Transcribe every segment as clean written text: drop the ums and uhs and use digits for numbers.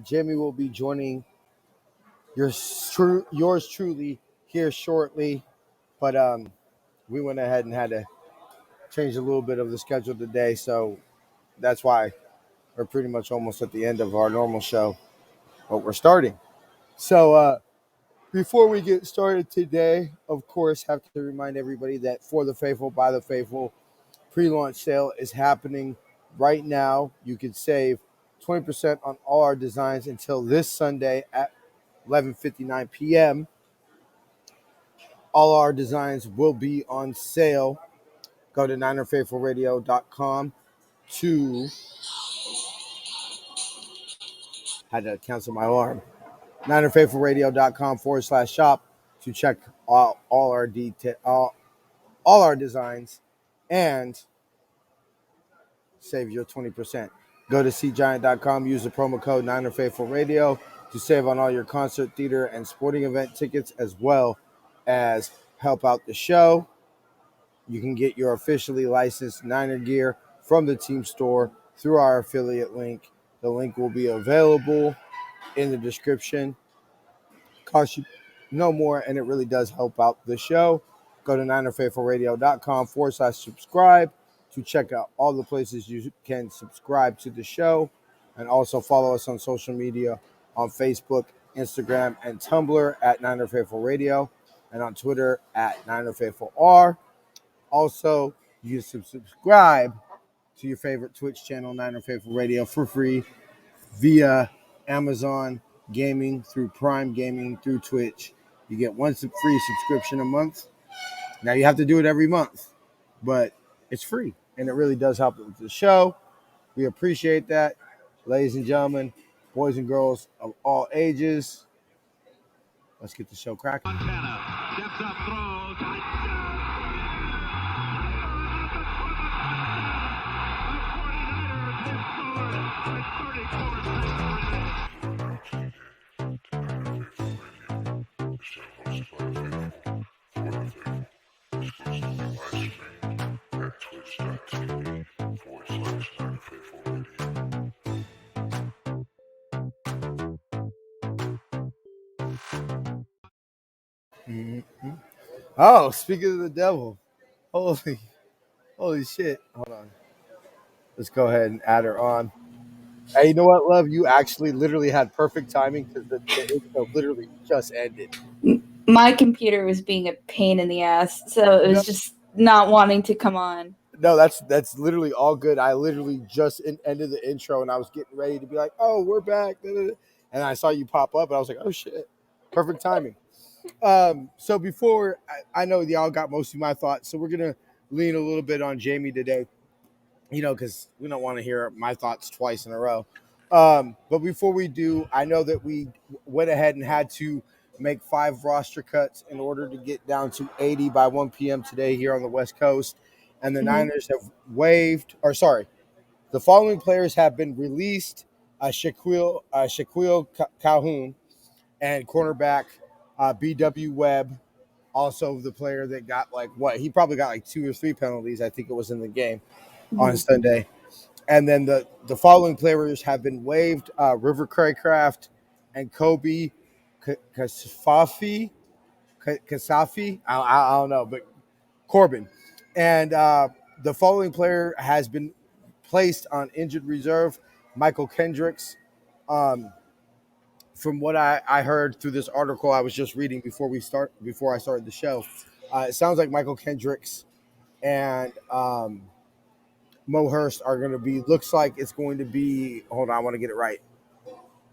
Jamie will be joining yours truly here shortly, but we went ahead and had to change a little bit of the schedule today, so that's why we're pretty much almost at the end of our normal show, but we're starting. So before we get started today, of course, have to remind everybody that For the Faithful, by the Faithful pre-launch sale is happening right now. You can save 20% on all our designs until this Sunday at 11:59 p.m. All our designs will be on sale. Go to NinerFaithfulRadio.com to had to cancel my alarm. NinerFaithfulRadio.com/shop to check all our all our designs and save your 20%. Go to cgiant.com, use the promo code NinerFaithfulRadio to save on all your concert, theater, and sporting event tickets, as well as help out the show. You can get your officially licensed Niner gear from the team store through our affiliate link. The link will be available in the description. Costs you no more, and it really does help out the show. Go to NinerFaithfulRadio.com/subscribe to check out all the places you can subscribe to the show, and also follow us on social media on Facebook, Instagram, and Tumblr at Niner Faithful Radio, and on Twitter at Niner Faithful R. Also, you can subscribe to your favorite Twitch channel, Niner Faithful Radio, for free via Amazon Gaming, through Prime Gaming, through Twitch. You get one free subscription a month. Now you have to do it every month, but it's free, and it really does help with the show. We appreciate that, ladies and gentlemen, boys and girls of all ages. Let's get the show cracking. Montana steps up, throws. Mm-hmm. Oh, speaking of the devil, holy shit! Hold on, let's go ahead and add her on. Hey, you know what, love? You actually literally had perfect timing because the intro literally just ended. My computer was being a pain in the ass, so it was just not wanting to come on. No, that's literally all good. I literally just ended the intro, and I was getting ready to be like, "Oh, we're back," and I saw you pop up, and I was like, "Oh shit, perfect timing." So before I know y'all got most of my thoughts, so we're gonna lean a little bit on Jamie today, because we don't want to hear my thoughts twice in a row. But before we do, I know that we went ahead and had to make 5 roster cuts in order to get down to 80 by 1 p.m. today here on the West Coast. And the Niners have the following players have been released: Shaquille Calhoun and cornerback B.W. Webb, also the player that got he probably got like 2 or 3 penalties. I think it was in the game on Sunday. And then the following players have been waived: River Craycraft and Kobe Kasafi. I don't know, but Corbin. And the following player has been placed on injured reserve: Michael Kendricks. From what I heard through this article I was just reading before I started the show, it sounds like Michael Kendricks and Mo Hurst are going to be. Looks like it's going to be. Hold on, I want to get it right.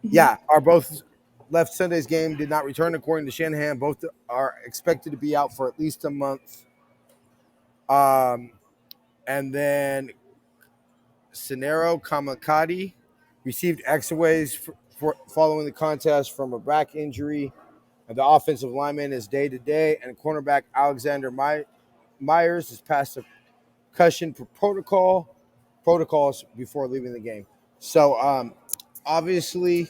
Yeah, are both left Sunday's game, did not return according to Shanahan. Both are expected to be out for at least a month. And then Senero Kamakati received X-rays following the contest from a back injury. And the offensive lineman is day to day, and cornerback Alexander Myers is past the concussion protocols before leaving the game. So obviously,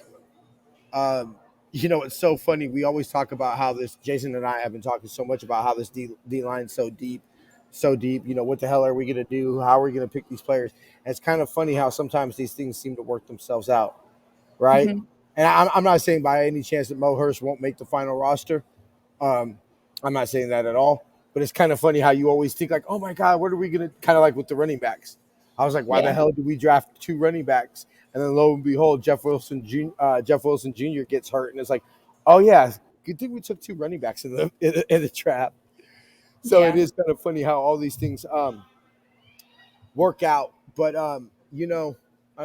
it's so funny. We always talk about how this. Jason and I have been talking so much about how this D line is so deep. What the hell are we going to do? How are we going to pick these players? And it's kind of funny how sometimes these things seem to work themselves out. right? Mhm. And I'm not saying by any chance that Mo Hurst won't make the final roster. Um, I'm not saying that at all. But it's kind of funny how you always think like, oh my God, what are we gonna kind of like with the running backs? I was like, why the Yeah. hell did we draft 2 running backs? And then lo and behold, Jeff Wilson Jr. gets hurt, and it's like, oh yeah, good thing we took 2 running backs in the draft. So it Yeah. is kind of funny how all these things work out. But I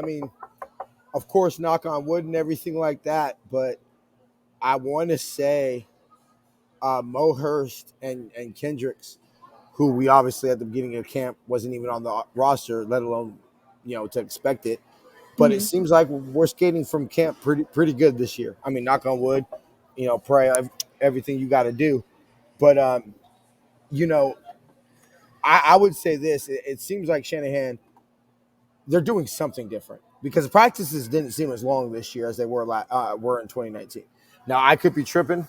mean, of course, knock on wood and everything like that. But I want to say Mo Hurst and Kendricks, who we obviously at the beginning of camp wasn't even on the roster, let alone to expect it. But it Mhm. seems like we're skating from camp pretty good this year. I mean, knock on wood, pray everything you got to do. But you know, I would say this: it seems like Shanahan, they're doing something different because the practices didn't seem as long this year as they were in 2019. Now I could be tripping.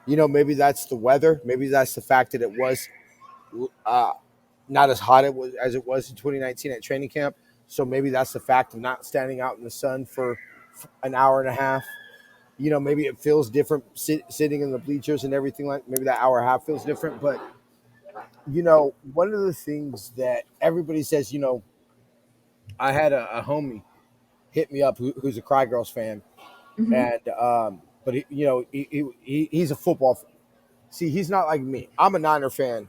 Maybe that's the weather. Maybe that's the fact that it was uh, not as hot as it was in 2019 at training camp. So maybe that's the fact of not standing out in the sun for an hour and a half. Maybe it feels different sitting in the bleachers and everything like. Maybe that hour and a half feels different. But one of the things that everybody says, I had a homie hit me up who's a Cry Girls fan, Mhm. and but he's a football. See, he's not like me. I'm a Niner fan.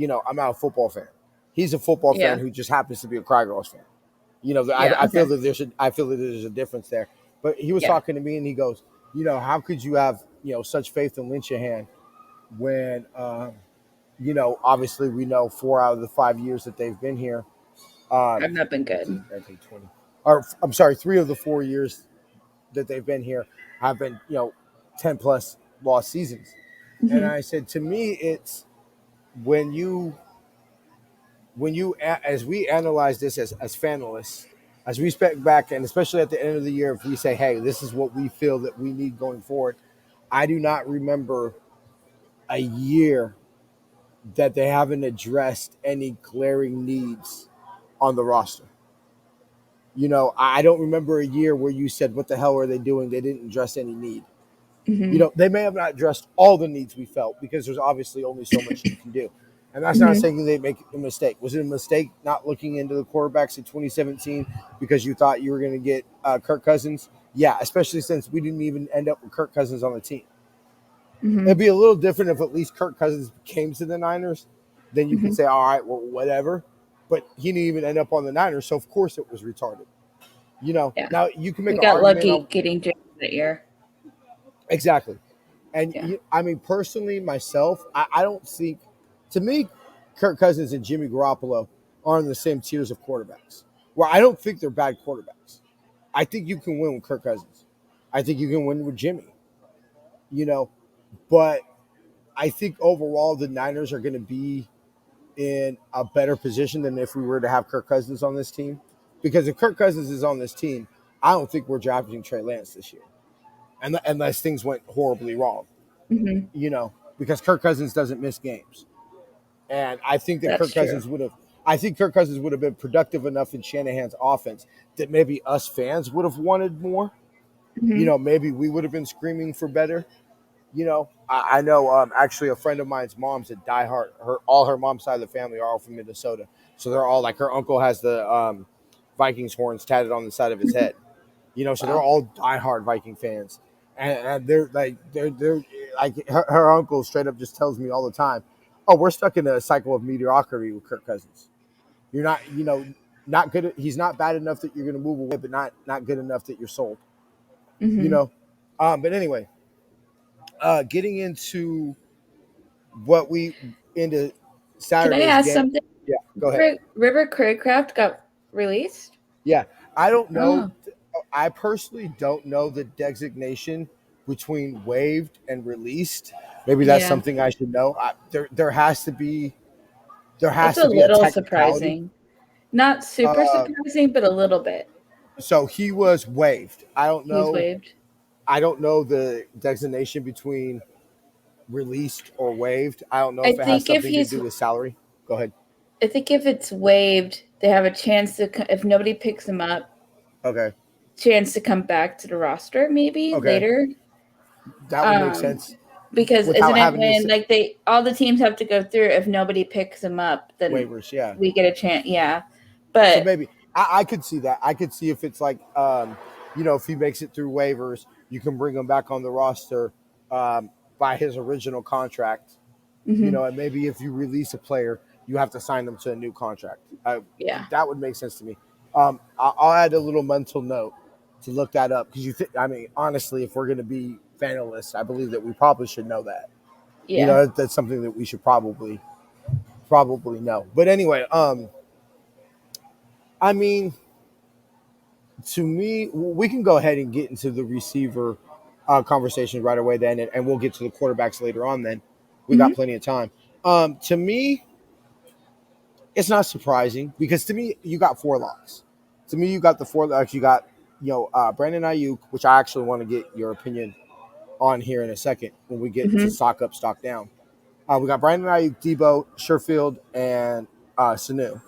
I'm not a football fan. He's a football fan Yeah. who just happens to be a Cry Girls fan. Yeah. I feel Okay. that there's a difference there. But he was Yeah. talking to me and he goes, how could you have such faith in Lynchahan when obviously we know 4 out of the 5 years that they've been here, I've not been good. 19, 20, or I'm sorry, 3 of the 4 years that they've been here have been 10 plus lost seasons. And Mhm. I said, to me, it's when as we analyze this as fanalists, as we step back, and especially at the end of the year, if we say, hey, this is what we feel that we need going forward, I do not remember a year that they haven't addressed any glaring needs on the roster. I don't remember a year where you said, what the hell are they doing? They didn't address any need. Mhm. They may have not addressed all the needs we felt because there's obviously only so much you can do. And that's not Mhm. saying they make a mistake. Was it a mistake not looking into the quarterbacks in 2017 because you thought you were going to get Kirk Cousins? Yeah, especially since we didn't even end up with Kirk Cousins on the team. It'd Mhm. be a little different if at least Kirk Cousins came to the Niners. Then you could Mhm. say, all right, well, whatever. But he didn't even end up on the Niners, so of course it was retarded. Yeah. Now you can make We an got argument lucky on getting James that year. exactly. And Yeah. I mean, personally, myself, I don't think, to me, Kirk Cousins and Jimmy Garoppolo are in the same tiers of quarterbacks. Where I don't think they're bad quarterbacks. I think you can win with Kirk Cousins. I think you can win with Jimmy. You know, but I think overall the Niners are going to be in a better position than if we were to have Kirk Cousins on this team. Because if Kirk Cousins is on this team, I don't think we're drafting Trey Lance this year, unless things went horribly wrong. Mhm. Because Kirk Cousins doesn't miss games. And I think that That's true. Kirk Cousins would have been productive enough in Shanahan's offense that maybe us fans would have wanted more. Mhm. Maybe we would have been screaming for better. I know actually a friend of mine's mom's a diehard. All her mom's side of the family are all from Minnesota. So they're all like her uncle has the Vikings horns tatted on the side of his head. So they're Wow. all diehard Viking fans. And they're like her uncle straight up just tells me all the time, oh, we're stuck in a cycle of mediocrity with Kirk Cousins. You're not, not good. He's not bad enough that you're going to move away, but not good enough that you're sold. You Mhm. know. But anyway, getting into what we into Can I Saturday's ask game. something? Yeah, go ahead. River Craycraft got released? Yeah, I don't know. Oh. I personally don't know the designation between waived and released. Maybe that's Yeah. something I should know. There has to be That's a a little technicality. surprising. Not super Uh, surprising, but a little bit. so he was waived. I don't He's know. waived. I don't know the designation between released or waived. I don't know I if it has think if something to he's do with salary. Go ahead. I think if it's waived, they have a chance to if nobody picks him up, Okay. chance to come back to the roster maybe Okay, later. that would make Um, sense because without isn't it having when this like all the teams have to go through, if nobody picks him up, then waivers. Yeah. we get a chance. Yeah. So But maybe I could see that. I could see if it's like, if he makes it through waivers, you can bring him back on the roster um, by his original contract. mhm, And maybe if you release a player, you have to sign them to a new contract. yeah. That would make sense to me. I'll add a little mental note to look that up because honestly, if we're going to be finalists, I believe that we probably should know that. Yeah. That's something that we should probably know. But anyway, I mean, to me, we can go ahead and get into the receiver conversation right away then, and we'll get to the quarterbacks later on then. We got Mhm, plenty of time. To me, it's not surprising because to me, you got four locks. To me, you got the four locks. You got, Brandon Ayuk, which I actually want to get your opinion on here in a second when we get to mhm, stock up, stock down. We got Brandon Ayuk, Debo, Sherfield, and Sanu.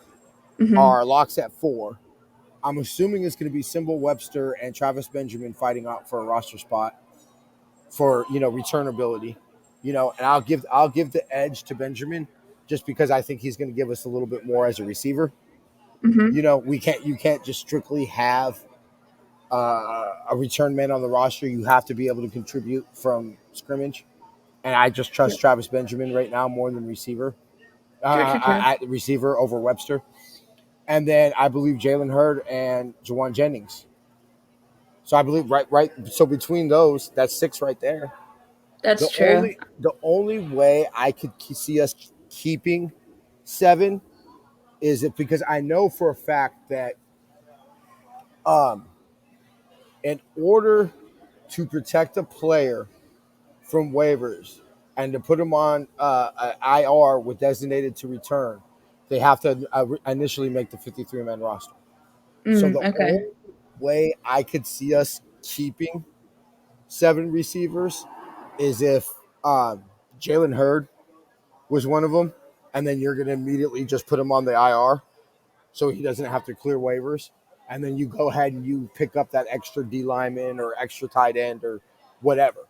mhm. Our locks at four. I'm assuming it's going to be Symbol Webster and Travis Benjamin fighting out for a roster spot for returnability. And I'll give the edge to Benjamin just because I think he's going to give us a little bit more as a receiver. Mhm. You can't just strictly have a return man on the roster. You have to be able to contribute from scrimmage, and I just Yeah. trust Travis Benjamin right now more than receiver. True, true, true. At receiver over Webster, and then I believe Jalen Hurd and Jawan Jennings. So I believe right. So between those, that's six right there. The That's true. only the only way I could see us keeping seven is it because I know for a fact that um in order to protect a player from waivers and to put them on IR with designated to return, they have to initially make the 53-man roster. So the Okay. only way I could see us keeping seven receivers is if um, Jalen Hurd was one of them, and then you're going to immediately just put him on the IR so he doesn't have to clear waivers. And then you go ahead and you pick up that extra D lineman or extra tight end or whatever.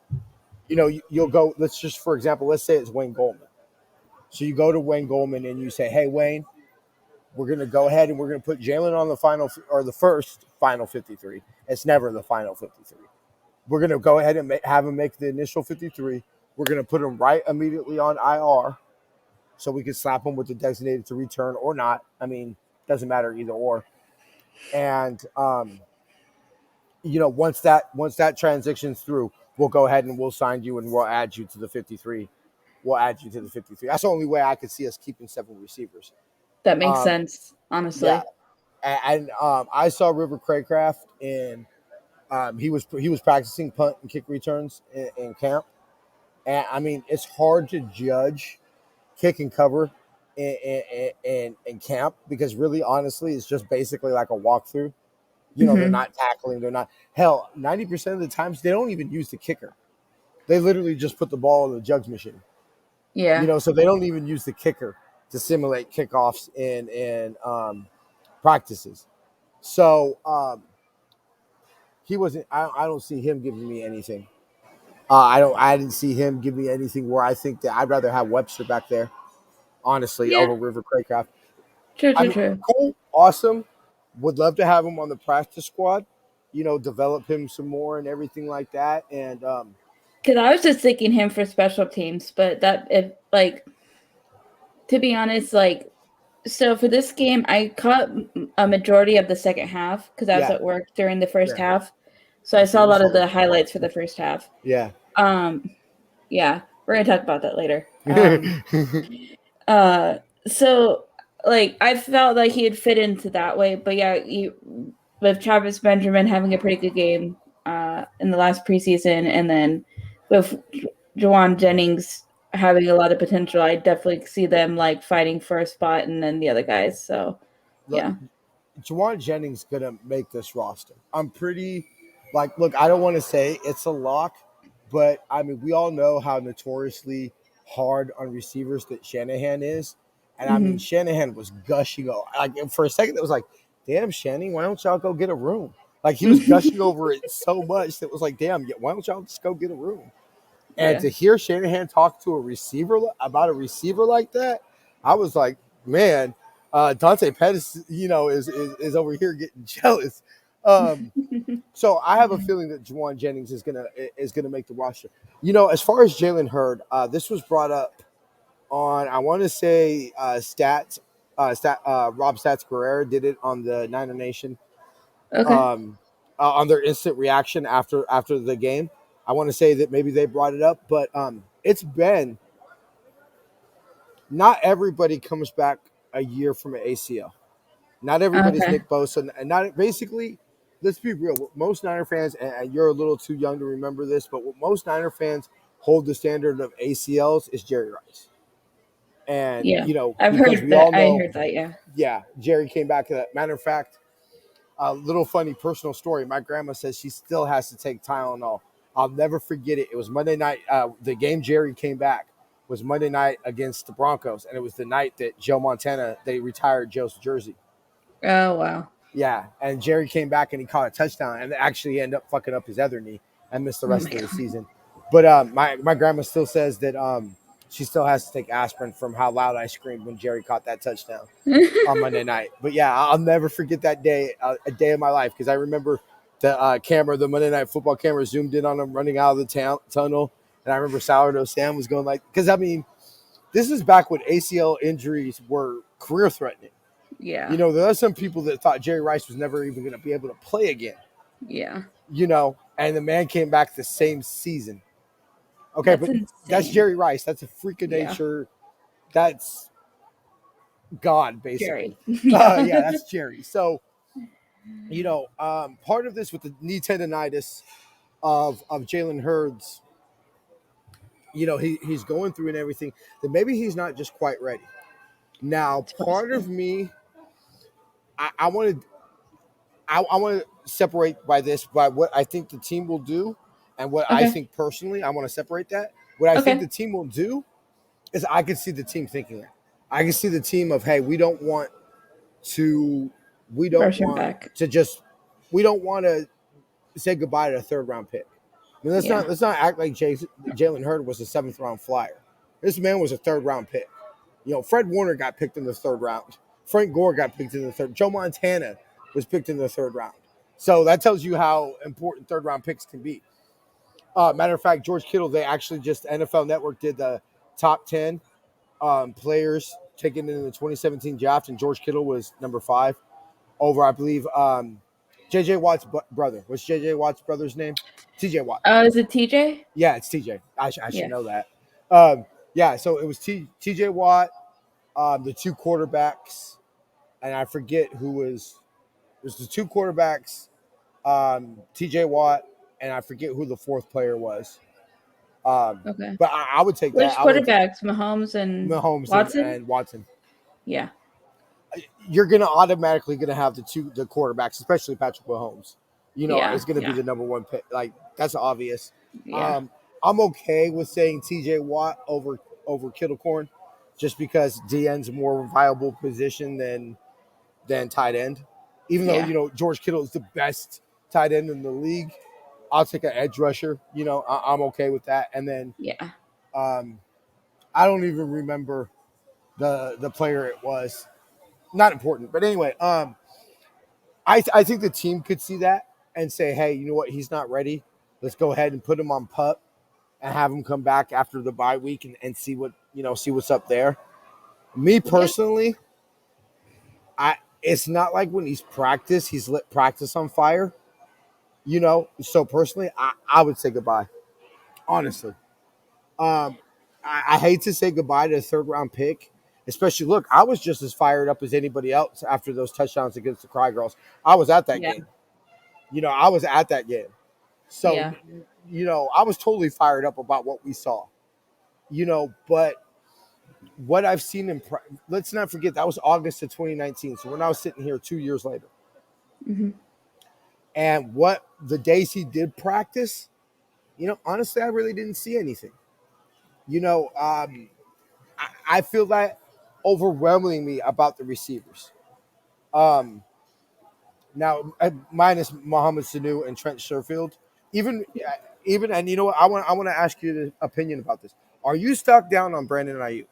You'll go, for example, let's say it's Wayne Goldman. So you go to Wayne Goldman and you say, hey, Wayne, we're going to go ahead and we're going to put Jalen on the final or the first final 53. It's never the final 53. We're going to go ahead and have him make the initial 53. We're going to put him right immediately on IR so we can slap him with the designated to return or not. I mean, doesn't matter either or. And once that transitions through, we'll go ahead and we'll sign you and we'll add you to the 53. We'll add you to the 53. That's the only way I could see us keeping seven receivers. That makes Um, sense, yeah, honestly. and I saw River Craycraft in. He was practicing punt and kick returns in camp, and I mean it's hard to judge kick and cover in camp because really honestly it's just basically like a walkthrough. They're Mhm. not tackling, they're not, hell, 90% of the times they don't even use the kicker. They literally just put the ball in the jugs machine. Yeah. So they don't even use the kicker to simulate kickoffs in practices. So he wasn't. I don't see him giving me anything. I didn't see him give me anything where I think that I'd rather have Webster back there, honestly, Yeah. over River Craycraft. True, I true, mean, true. cool, awesome. Would love to have him on the practice squad. Develop him some more and everything like that. And Because I was just thinking him for special teams, but that if like to be honest, like so for this game, I caught a majority of the second half because I was yeah, at work during the first yeah, half, so I that's saw a lot of understandable. the highlights for the first half. Yeah. Um, yeah, we're gonna talk about that later. Uh, so like I felt like he had fit into that way, but yeah, with Travis Benjamin having a pretty good game in the last preseason, and then with Jawan Jennings having a lot of potential, I definitely see them like fighting for a spot, and then the other guys. So Look, yeah. Jawan Jennings gonna make this roster. I'm pretty look, I don't want to say it's a lock, but I mean we all know how notoriously hard on receivers that Shanahan is. And I mean Hmm. Shanahan was gushing. Like for a second it was like, damn Shanny, why don't y'all go get a room? Like he was gushing over it so much that it was like, damn, why don't y'all just go get a room? And Yeah. to hear Shanahan talk to a receiver about a receiver like that, I was like, man, Dante Pettis, is over here getting jealous. Um, so I have a feeling that Juwan Jennings is gonna make the roster. As far as Jalen Hurd, this was brought up on, I want to say, Rob Stats Guerrera did it on the Niner Nation, Okay. um, on their instant reaction after the game. I want to say that maybe they brought it up, but it's been, not everybody comes back a year from an ACL. Not everybody's Okay. Nick Bosa, and not basically. Let's be real. What most Niner fans, and you're a little too young to remember this, but what most Niner fans hold the standard of ACLs is Jerry Rice. And Yeah. I've because heard we all that. I know, heard that. Yeah. yeah, Jerry came back to that. Matter of fact, a little funny personal story. My grandma says she still has to take Tylenol. I'll never forget it. It was Monday night. The game Jerry came back was Monday night against the Broncos, and it was the night that Joe Montana, they retired Joe's jersey. Oh wow. Yeah, and Jerry came back and he caught a touchdown, and actually ended up fucking up his other knee and missed the Oh my rest of the god. season. But my grandma still says that she still has to take aspirin from how loud I screamed when Jerry caught that touchdown on Monday night. But yeah, I'll never forget that day, a day of my life, because I remember the Monday Night Football camera zoomed in on him running out of the tunnel, and I remember Sourdough Sam was going like, because I mean, this is back when ACL injuries were career threatening. Yeah. There are some people that thought Jerry Rice was never even going to be able to play again. Yeah. And the man came back the same season. Okay, That's but that's insane. Jerry Rice. That's a freak of Yeah. nature. That's God, basically. Jerry. Yeah. Yeah, that's Jerry. So, part of this with the knee tendonitis of Jalen Hurds, he's going through and everything, that maybe he's not just quite ready. Now, It's part possible. of me, I want to I want to separate by what I think the team will do and what I Okay. think personally. I want to separate that. What I think Okay. the team will do is I can see the team thinking that. I can see the team of, hey, we don't want to Rush him back. just we don't want to say goodbye to a third round pick. I mean, Yeah. let's not act like Jalen Hurd was a seventh round flyer. This man was a third round pick. Fred Warner got picked in the third round. Frank Gore got picked in the third. Joe Montana was picked in the third round. So that tells you how important third round picks can be. Matter of fact, George Kittle, they actually just, NFL Network did the top 10 players taken in the 2017 draft, and George Kittle was number 5 over, I believe, J.J. Watt's brother. What's J.J. Watt's brother's name? T.J. Watt. Is it TJ? Yeah, it's T.J. I should Yeah. know that. Yeah, so it was T.J. Watt, the two quarterbacks, and I forget who was. It was the two quarterbacks, T.J. Watt, and I forget who the fourth player was. Okay. But I would take Which that. I would quarterbacks? Mahomes and Mahomes Watson? and Watson. Yeah. You're gonna automatically gonna have the quarterbacks, especially Patrick Mahomes. Yeah. Is gonna be Yeah. the number one pick. Like, that's obvious. Yeah. Um, I'm okay with saying T.J. Watt over Kittle Corn, just because DN's a more viable position than tight end. Even though Yeah. George Kittle is the best tight end in the league, I'll take an edge rusher. I'm okay with that. And then Yeah. I don't even remember the player it was. Not important, but anyway, I think the team could see that and say, hey, you know what? He's not ready. Let's go ahead and put him on PUP and have him come back after the bye week and see what's up there. Me Yeah. personally, it's not like when he's lit practice on fire. So personally, I would say goodbye. Honestly, I hate to say goodbye to a third round pick, especially. Look, I was just as fired up as anybody else after those touchdowns against the Cry Girls. I was at that Yeah. game. I was at that game. So, Yeah. I was totally fired up about what we saw. But what I've seen let's not forget that was August of 2019. So when I was sitting here 2 years later, Hmm. and what the days he did practice, honestly, I really didn't see anything. I feel that overwhelmingly about the receivers. Um, Now, minus Mohamed Sanu and Trent Sherfield, even and you know what? I want to ask you the opinion about this. Are you stuck down on Brandon Ayuk?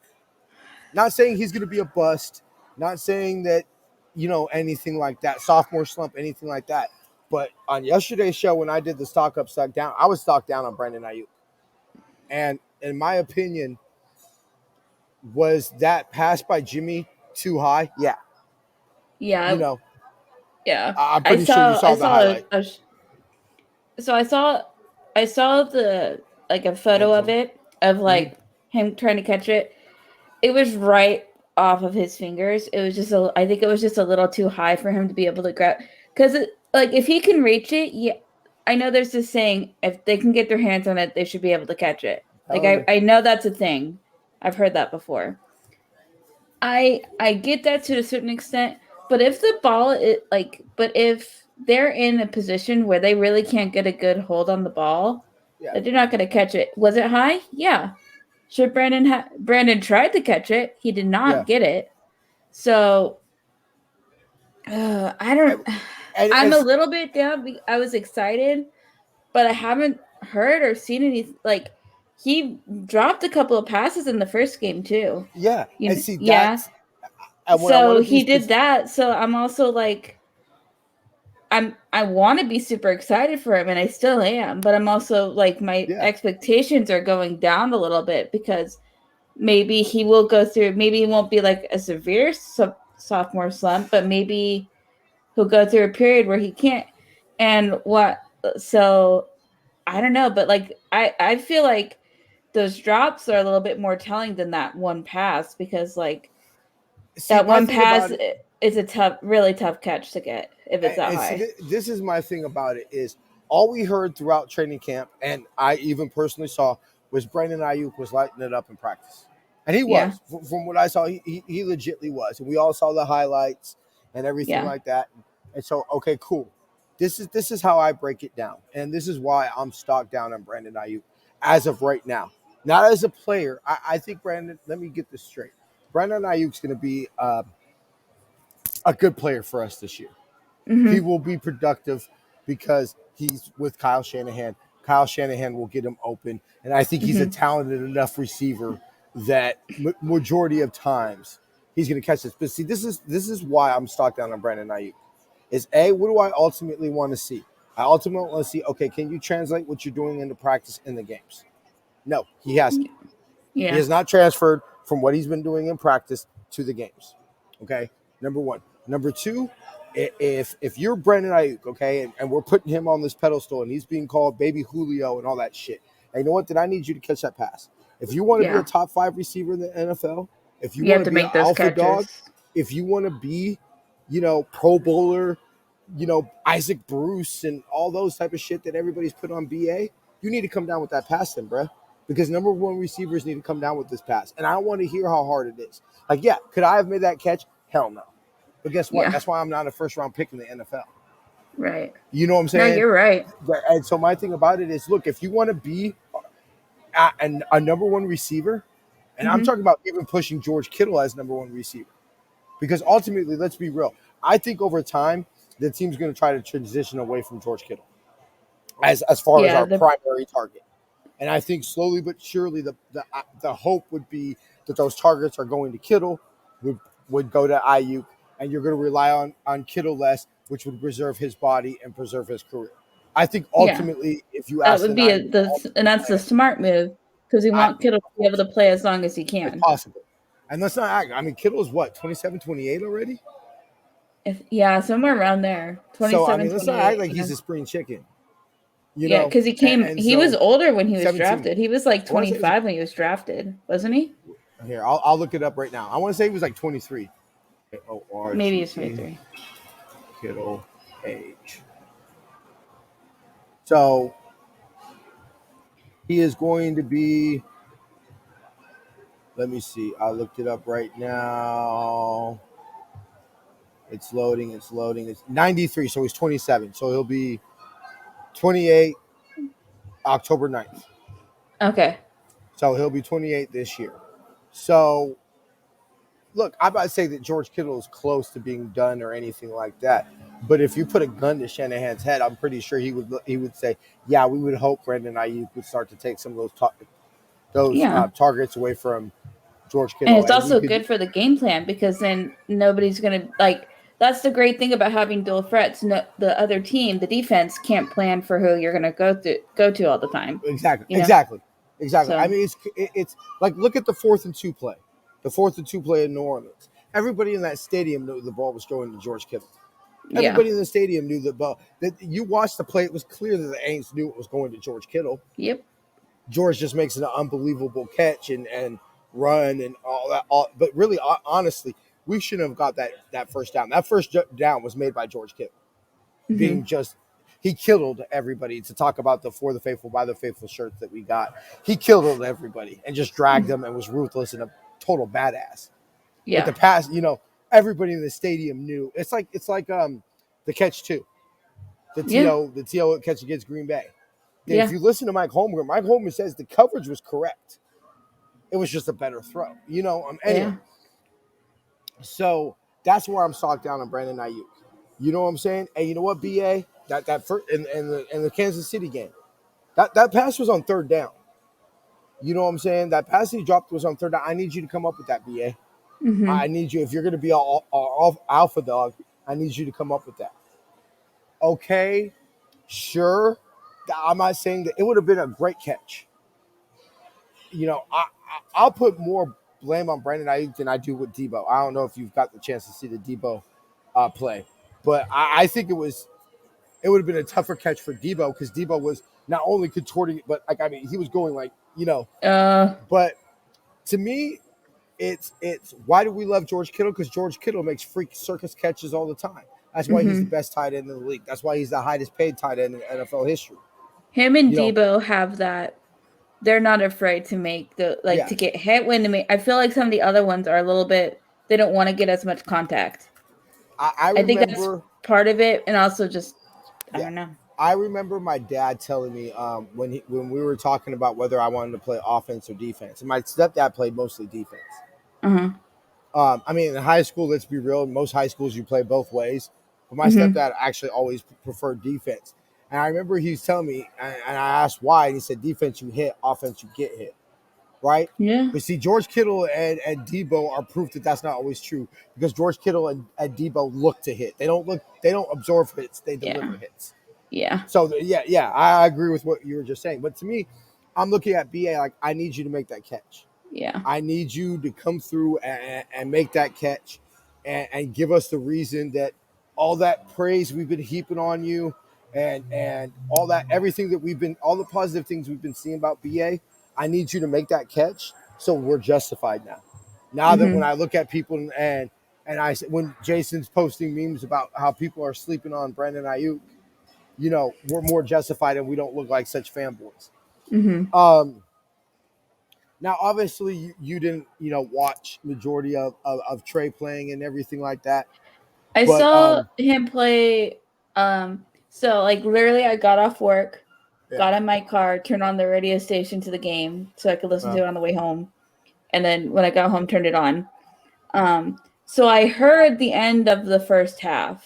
Not saying he's going to be a bust. Not saying that anything like that, sophomore slump, anything like that. But on yesterday's show, when I did the stock up, stock down, I was stock down on Brandon Ayuk. And in my opinion, was that pass by Jimmy too high? Yeah. Yeah, You know, yeah. I'm pretty sure you saw the highlight. So I saw the like a photo of it of like him trying to catch it. It was right off of his fingers. It was just I think it was just a little too high for him to be able to grab. Because like if he can reach it, yeah. I know there's this saying, if they can get their hands on it, they should be able to catch it. Like I know that's a thing. I've heard that before. I get that to a certain extent, but if the ball but if they're in a position where they really can't get a good hold on the ball, Yeah. they're not going to catch it. Was it high? Yeah. Should Brandon tried to catch it? He did not get it. So I don't. I'm a little bit down. I was excited, but I haven't heard or seen any like. He dropped a couple of passes in the first game too. Yeah, You, and see yeah. that. So he did that. So I'm also like, I want to be super excited for him, and I still am. But I'm also like, my expectations are going down a little bit because maybe he will go through. Maybe it won't be like a severe sophomore slump, but maybe he'll go through a period where he can't. And what? So I don't know, but like I feel like those drops are a little bit more telling than that one pass because like. That one pass is a really tough catch to get if it's that high. This is my thing about it is all we heard throughout training camp, and I even personally saw, was Brandon Ayuk was lighting it up in practice. And he was. From what I saw, he legitimately was. And we all saw the highlights and everything like that. And so, okay, cool. This is how I break it down. And this is why I'm stocked down on Brandon Ayuk as of right now. Not as a player. I think Brandon, let me get this straight. Brandon Ayuk's going to be a good player for us this year. Mm-hmm. He will be productive because he's with Kyle Shanahan. Kyle Shanahan will get him open, and I think he's a talented enough receiver that majority of times he's going to catch this. But see, this is why I'm stocked down on Brandon Ayuk. Is what do I ultimately want to see? I ultimately want to see, okay, can you translate what you're doing into practice in the games? No, he hasn't. Yeah. He has not transferred from what he's been doing in practice to the games. Okay, number one. Number two, if you're Brandon Ayuk, okay, and we're putting him on this pedestal and he's being called Baby Julio and all that shit, and you know what? Then I need you to catch that pass. If you want to be a top 5 receiver in the NFL, if you want to be an alpha dog, if you want to be, Pro Bowler, Isaac Bruce and all those type of shit that everybody's put on BA, you need to come down with that pass then, bro. Because number one receivers need to come down with this pass. And I want to hear how hard it is. Like, yeah, could I have made that catch? Hell no. But guess what? Yeah. That's why I'm not a first-round pick in the NFL. Right. You know what I'm saying? No, you're right. And so my thing about it is, look, if you want to be a number one receiver, and I'm talking about even pushing George Kittle as number one receiver. Because ultimately, let's be real. I think over time, the team's going to try to transition away from George Kittle as far as our primary target. And I think slowly but surely the hope would be that those targets are going to Kittle, would go to Ayuk, and you're going to rely on Kittle less, which would preserve his body and preserve his career. I think ultimately, if you ask, that would be and that's the smart move because we want Kittle to be able to play as long as he can. If possible. And let's not act. I mean, Kittle is what, 27, 28 already? Somewhere around there. 27, so, I mean, let's not act like he's a spring chicken. Because he was older when he was 17. Drafted. He was like 25 when he was drafted, wasn't he? Here, I'll look it up right now. I want to say he was like 23. Maybe it's 23. Kittle age. So he is going to be, let me see. I looked it up right now. It's loading. It's 93. So he's 27. So he'll be 28 October 9th. Okay. So he'll be 28 this year. So look, I'm not saying that George Kittle is close to being done or anything like that. But if you put a gun to Shanahan's head, I'm pretty sure he would say, "Yeah, we would hope Brandon Ayuk would start to take some of those Yeah. targets away from George And Kittle, it's and he also could." good for the game plan because then nobody's going to like that's the great thing about having dual threats. No, the other team, the defense can't plan for who you're going to go to all the time. Exactly, You know? exactly. I So, mean, it's like look at the 4th and 2 play, in New Orleans. Everybody in that stadium knew the ball was going to George Kittle. yeah. Everybody in the stadium knew the ball. That you watched the play, it was clear that the Aints knew it was going to George Kittle. Yep. George just makes an unbelievable catch and run and all that. But really, honestly, we shouldn't have got that first down. That first down was made by George Kittle, Hmm. being just he killed everybody. To talk about the For the Faithful by the Faithful shirts that we got, he killed everybody and just dragged them and was ruthless and a total badass. But the Yeah. pass, everybody in the stadium knew. It's like the catch too, Yeah. the TO catch against Green Bay. And if Yeah. you listen to Mike Holmgren says the coverage was correct. It was just a better throw, Anyway, Yeah. so that's where I'm stocked down on Brandon Ayuk. You know what I'm saying? And you know what, BA? That first in the Kansas City game, that pass was on 3rd down. You know what I'm saying? That pass he dropped was on 3rd down. I need you to come up with that, BA. Hmm. I need you, if you're going to be all alpha dog, I need you to come up with that. Okay, sure. I'm not saying that it would have been a great catch. I'll put more blame on Brandon Ayuk than I do with Debo. I don't know if you've got the chance to see the Debo play, but I think it would have been a tougher catch for Debo because Debo was not only contorting, but he was going But to me, it's why do we love George Kittle? Because George Kittle makes freak circus catches all the time. That's why he's the Hmm. best tight end in the league. That's why he's the highest paid tight end in NFL history. Him and You know, Debo have that. They're not afraid to make yeah. to get hit when to make. I feel like some of the other ones are a little bit. They don't want to get as much contact. I I think that's remember. part of it, and also just I Yeah, don't know. I remember my dad telling me when we were talking about whether I wanted to play offense or defense. And my stepdad played mostly defense. Uh-huh. I mean, in high school, let's be real. In most high schools, you play both ways. But my Hmm. stepdad actually always preferred defense. And I remember he was telling me, and I asked why, and he said, "Defense you hit, offense you get hit." Right? Yeah. But see, George Kittle and Debo are proof that that's not always true because George Kittle and Debo look to hit. They don't absorb hits. They Yeah. deliver hits. Yeah. So yeah, I agree with what you were just saying. But to me, I'm looking at BA like I need you to make that catch. Yeah. I need you to come through and make that catch and give us the reason that all that praise we've been heaping on you and all that everything that all the positive things we've been seeing about BA. I need you to make that catch so we're justified now. Now that when Hmm. I look at people and when Jason's posting memes about how people are sleeping on Brandon Ayuk, we're more justified and we don't look like such fanboys. Hmm. Um, Now, obviously, you didn't, watch majority of Trey playing and everything like that. I But saw him play. So like literally, I got off work, yeah, got in my car, turned on the radio station to the game so I could listen to uh, it on the way home, and then when I got home, turned it on. So I heard the end of the first half.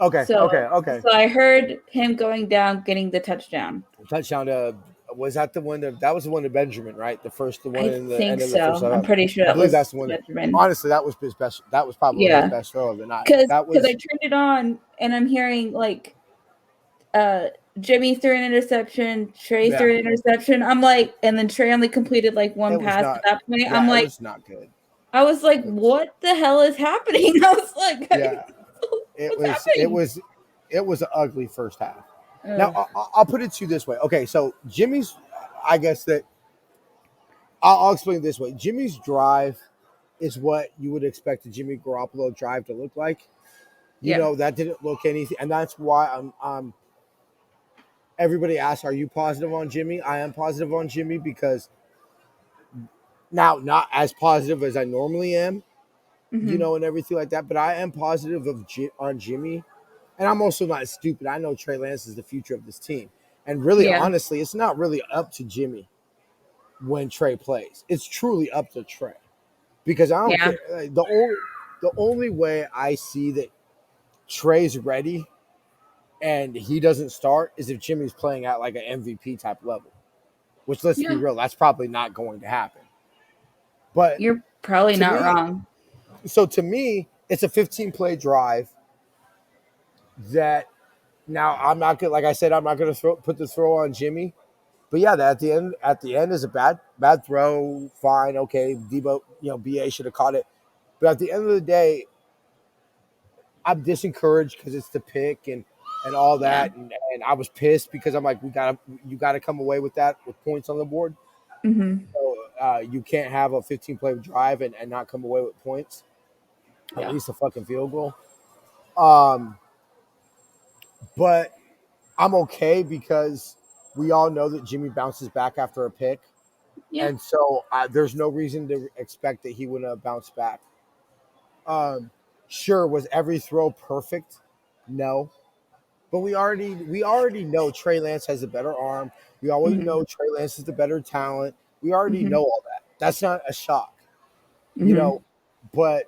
okay, So okay, okay. so I heard him going down, getting the touchdown. Touchdown to was that the one that was the one to Benjamin, right? The one I in the think end of the first so. I'm half. pretty sure I that believe was that's the one. Benjamin. Honestly, that was his best. That was probably his Yeah, best throw of the night. because That I was turned it on and I'm hearing like uh Jimmy threw an interception, Trey yeah. threw an interception. I'm like, and then Trey only completed like one It was pass at not. that point. Yeah, it was not good. I was like, It was, what the hell is happening? I was like, yeah, it what's was. It happening? was. It was an ugly first half. Now Uh, I'll put it to you this way. Okay, so Jimmy's. I guess that I'll explain it this way. Jimmy's drive is what you would expect a Jimmy Garoppolo drive to look like. yeah. That didn't look anything, and that's why everybody asks, "Are you positive on Jimmy?" I am positive on Jimmy because now not as positive as I normally am, Hmm. and everything like that. But I am positive on Jimmy, and I'm also not stupid. I know Trey Lance is the future of this team, and really, Yeah. honestly, it's not really up to Jimmy when Trey plays. It's truly up to Trey. because I don't Yeah. care. The only way I see that Trey's ready and he doesn't start is if Jimmy's playing at like an MVP type level. Which, let's be Yeah. real, that's probably not going to happen. But You're probably to not me, wrong. so to me, it's a 15 play drive that now I'm not gonna, like I said, I'm not gonna put the throw on Jimmy. But yeah, that at the end is a bad throw. Fine, okay, Debo, BA should have caught it. But at the end of the day, I'm disencouraged because it's the pick and all Yeah. that, and I was pissed because I'm like, you gotta come away with that with points on the board. Mm-hmm. So you can't have a 15 play drive and not come away with points, at Yeah. least a fucking field goal. Um, but I'm okay because we all know that Jimmy bounces back after a pick. Yeah. And so there's no reason to expect that he wouldn't have bounced back. Sure, was every throw perfect? No. But we already know Trey Lance has a better arm. We always Mm-hmm. know Trey Lance is the better talent. We already Mm-hmm. know all that. That's not a shock, Mm-hmm. But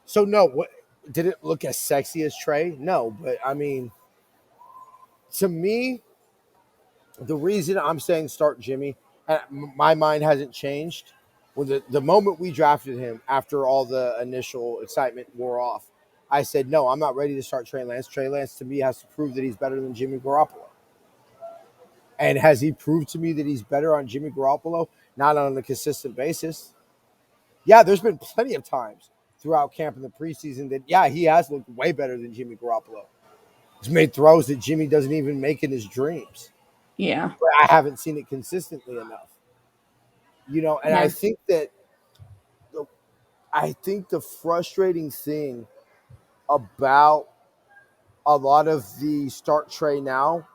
so no, what did it look as sexy as Trey? No, but I mean, to me, the reason I'm saying start Jimmy, my mind hasn't changed. When the moment we drafted him, after all the initial excitement wore off, I said, no, I'm not ready to start Trey Lance. Trey Lance, to me, has to prove that he's better than Jimmy Garoppolo. And has he proved to me that he's better on Jimmy Garoppolo? Not on a consistent basis. Yeah, there's been plenty of times throughout camp in the preseason that, yeah, he has looked way better than Jimmy Garoppolo. He's made throws that Jimmy doesn't even make in his dreams. Yeah. But I haven't seen it consistently enough. And Yeah. I think the frustrating thing about a lot of the start Trey now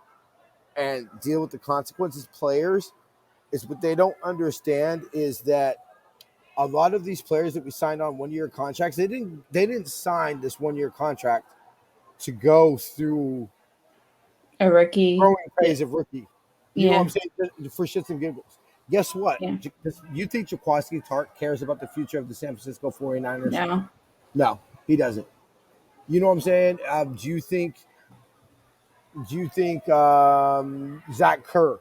and deal with the consequences players is what they don't understand is that a lot of these players that we signed on 1 year contracts, they didn't sign this 1 year contract to go through A rookie. growing Yeah. phase of rookie. You know what I'm Yeah. saying? For shits and giggles. Guess what? Yeah. You think Jaquaski Tart cares about the future of the San Francisco 49ers? No. No, he doesn't. You know what I'm saying? Do you think Zach Kerr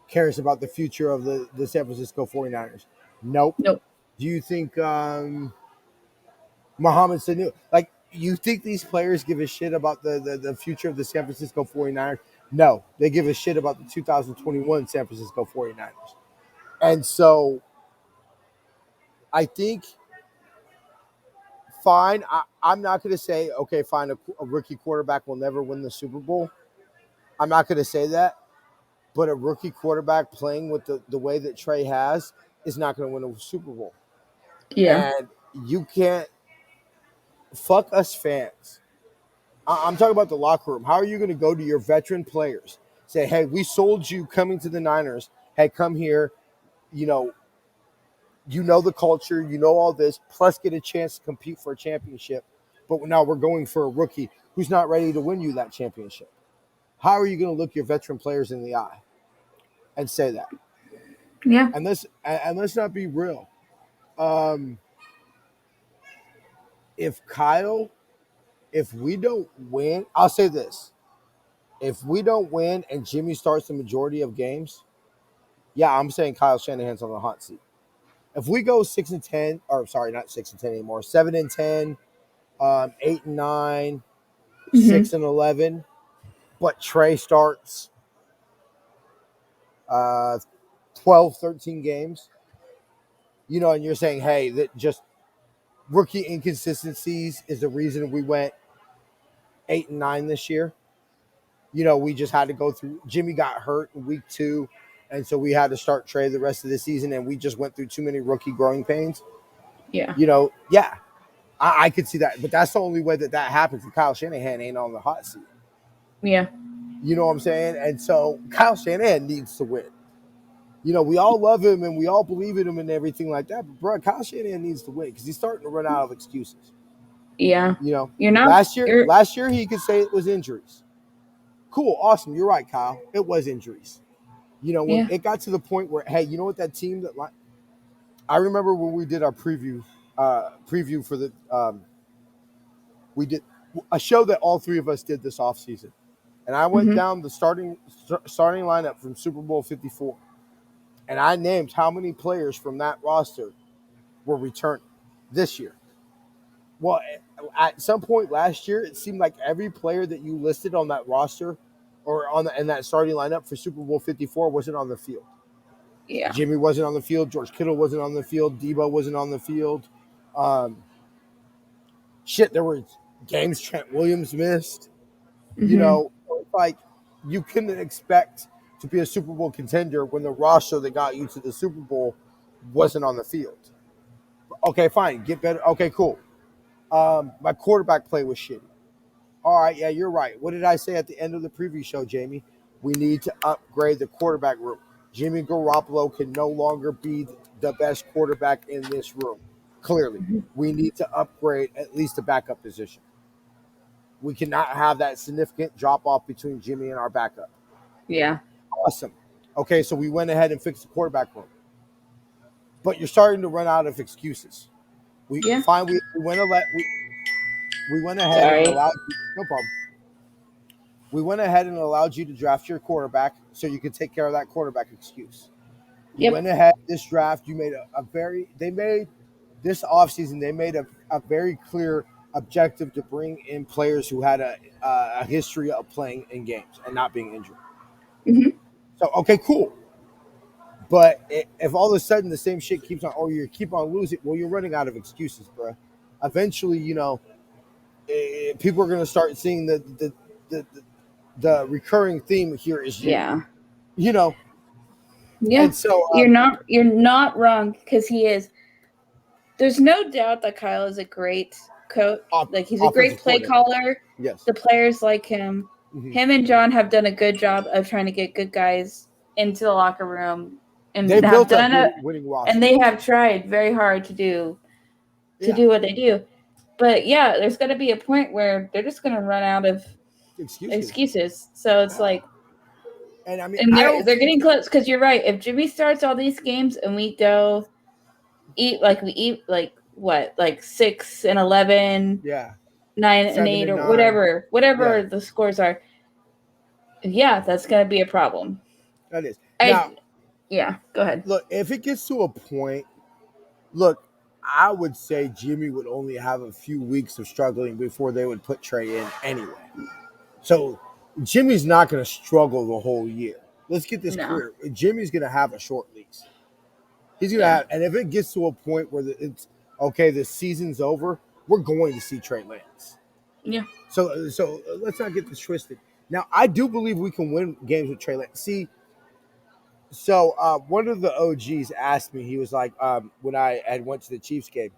cares about the future of the San Francisco 49ers? Nope. Nope. Do you think Mohamed Sanu, like, you think these players give a shit about the future of the San Francisco 49ers? No, they give a shit about the 2021 San Francisco 49ers. And so I think, fine, I'm not going to say, okay, fine, a rookie quarterback will never win the Super Bowl. I'm not going to say that. But a rookie quarterback playing with the way that Trey has is not going to win a Super Bowl. Yeah. And you can't fuck us fans. I'm talking about the locker room. How are you going to go to your veteran players, say, hey, we sold you coming to the Niners. Hey, come here. You know the culture. You know all this. Plus get a chance to compete for a championship. But now we're going for a rookie who's not ready to win you that championship. How are you going to look your veteran players in the eye and say that? Yeah. And let's not be real. If we don't win, I'll say this. If we don't win and Jimmy starts the majority of games, yeah, I'm saying Kyle Shanahan's on the hot seat. If we go 6-10, or sorry, not 6-10 anymore, 7-10, 8-9, Mm-hmm. 6-11, but Trey starts 12, 13 games, and you're saying, hey, that just rookie inconsistencies is the reason we went 8-9 this year. We just had to go through. Jimmy got hurt in week 2, and so we had to start Trey the rest of the season, and we just went through too many rookie growing pains. Yeah. Yeah, I could see that, but that's the only way that happens. And Kyle Shanahan ain't on the hot seat. Yeah. You know what I'm saying? And so Kyle Shanahan needs to win. We all love him and we all believe in him and everything like that. But bro, Kyle Shanahan needs to win because he's starting to run out of excuses. Yeah. You're not. Last year he could say it was injuries. Cool, awesome. You're right, Kyle. It was injuries. When it got to the point where, hey, you know what, that team that I remember when we did our preview for the we did a show that all three of us did this offseason. And I went Mhm. down the starting lineup from Super Bowl 54. And I named how many players from that roster were returning this year. Well, at some point last year, it seemed like every player that you listed on that roster or in that starting lineup for Super Bowl 54 wasn't on the field. Yeah. Jimmy wasn't on the field. George Kittle wasn't on the field. Debo wasn't on the field. Um, there were games Trent Williams missed. You Mhm. know, like you couldn't expect to be a Super Bowl contender when the roster that got you to the Super Bowl wasn't on the field. Okay, fine. Get better. Okay, cool. My quarterback play was shitty. All right, yeah, you're right. What did I say at the end of the preview show, Jamie? We need to upgrade the quarterback room. Jimmy Garoppolo can no longer be the best quarterback in this room. Clearly, we need to upgrade at least the backup position. We cannot have that significant drop off between Jimmy and our backup. Yeah. Awesome. Okay, so we went ahead and fixed the quarterback room. But you're starting to run out of excuses. We Yeah. fine. We went ahead and Sorry. allowed you, no problem. We went ahead and allowed you to draft your quarterback so you could take care of that quarterback excuse. You Yep. went ahead this draft. You made this offseason, they made a very clear objective to bring in players who had a history of playing in games and not being injured. Mhm. So, okay, cool. But if all of a sudden the same shit keeps on, or you keep on losing, well, you're running out of excuses, bro. Eventually, people are going to start seeing the recurring theme here is you. Yeah. You know, Yeah. and so You're not wrong because he is. There's no doubt that Kyle is a great coach. Like he's a great offensive play coordinator. caller. Yes. The players like him. Mhm. Him and John have done a good job of trying to get good guys into the locker room and They have built done a it. winning roster. And they have tried very hard to do Yeah. what they do. But yeah, there's going to be a point where they're just going to run out of excuses. So it's like, and I mean, and I they're don't they're think, getting close because you're right. If Jimmy starts all these games and we eat like 6 and 11, yeah, 9 and 7 8, and or 9. whatever Yeah. the scores are. Yeah, that's going to be a problem. That is. Now, Yeah, go ahead. look, if it gets to a point, look, I would say Jimmy would only have a few weeks of struggling before they would put Trey in anyway. So Jimmy's not going to struggle the whole year. Let's get this No. clear. Jimmy's going to have a short lease. He's going to Yeah. have, and if it gets to a point where it's okay, the season's over, we're going to see Trey Lance. Yeah. So let's not get this twisted. Now, I do believe we can win games with Trey Lance. See, so one of the OGs asked me, he was like, when I had went to the Chiefs game,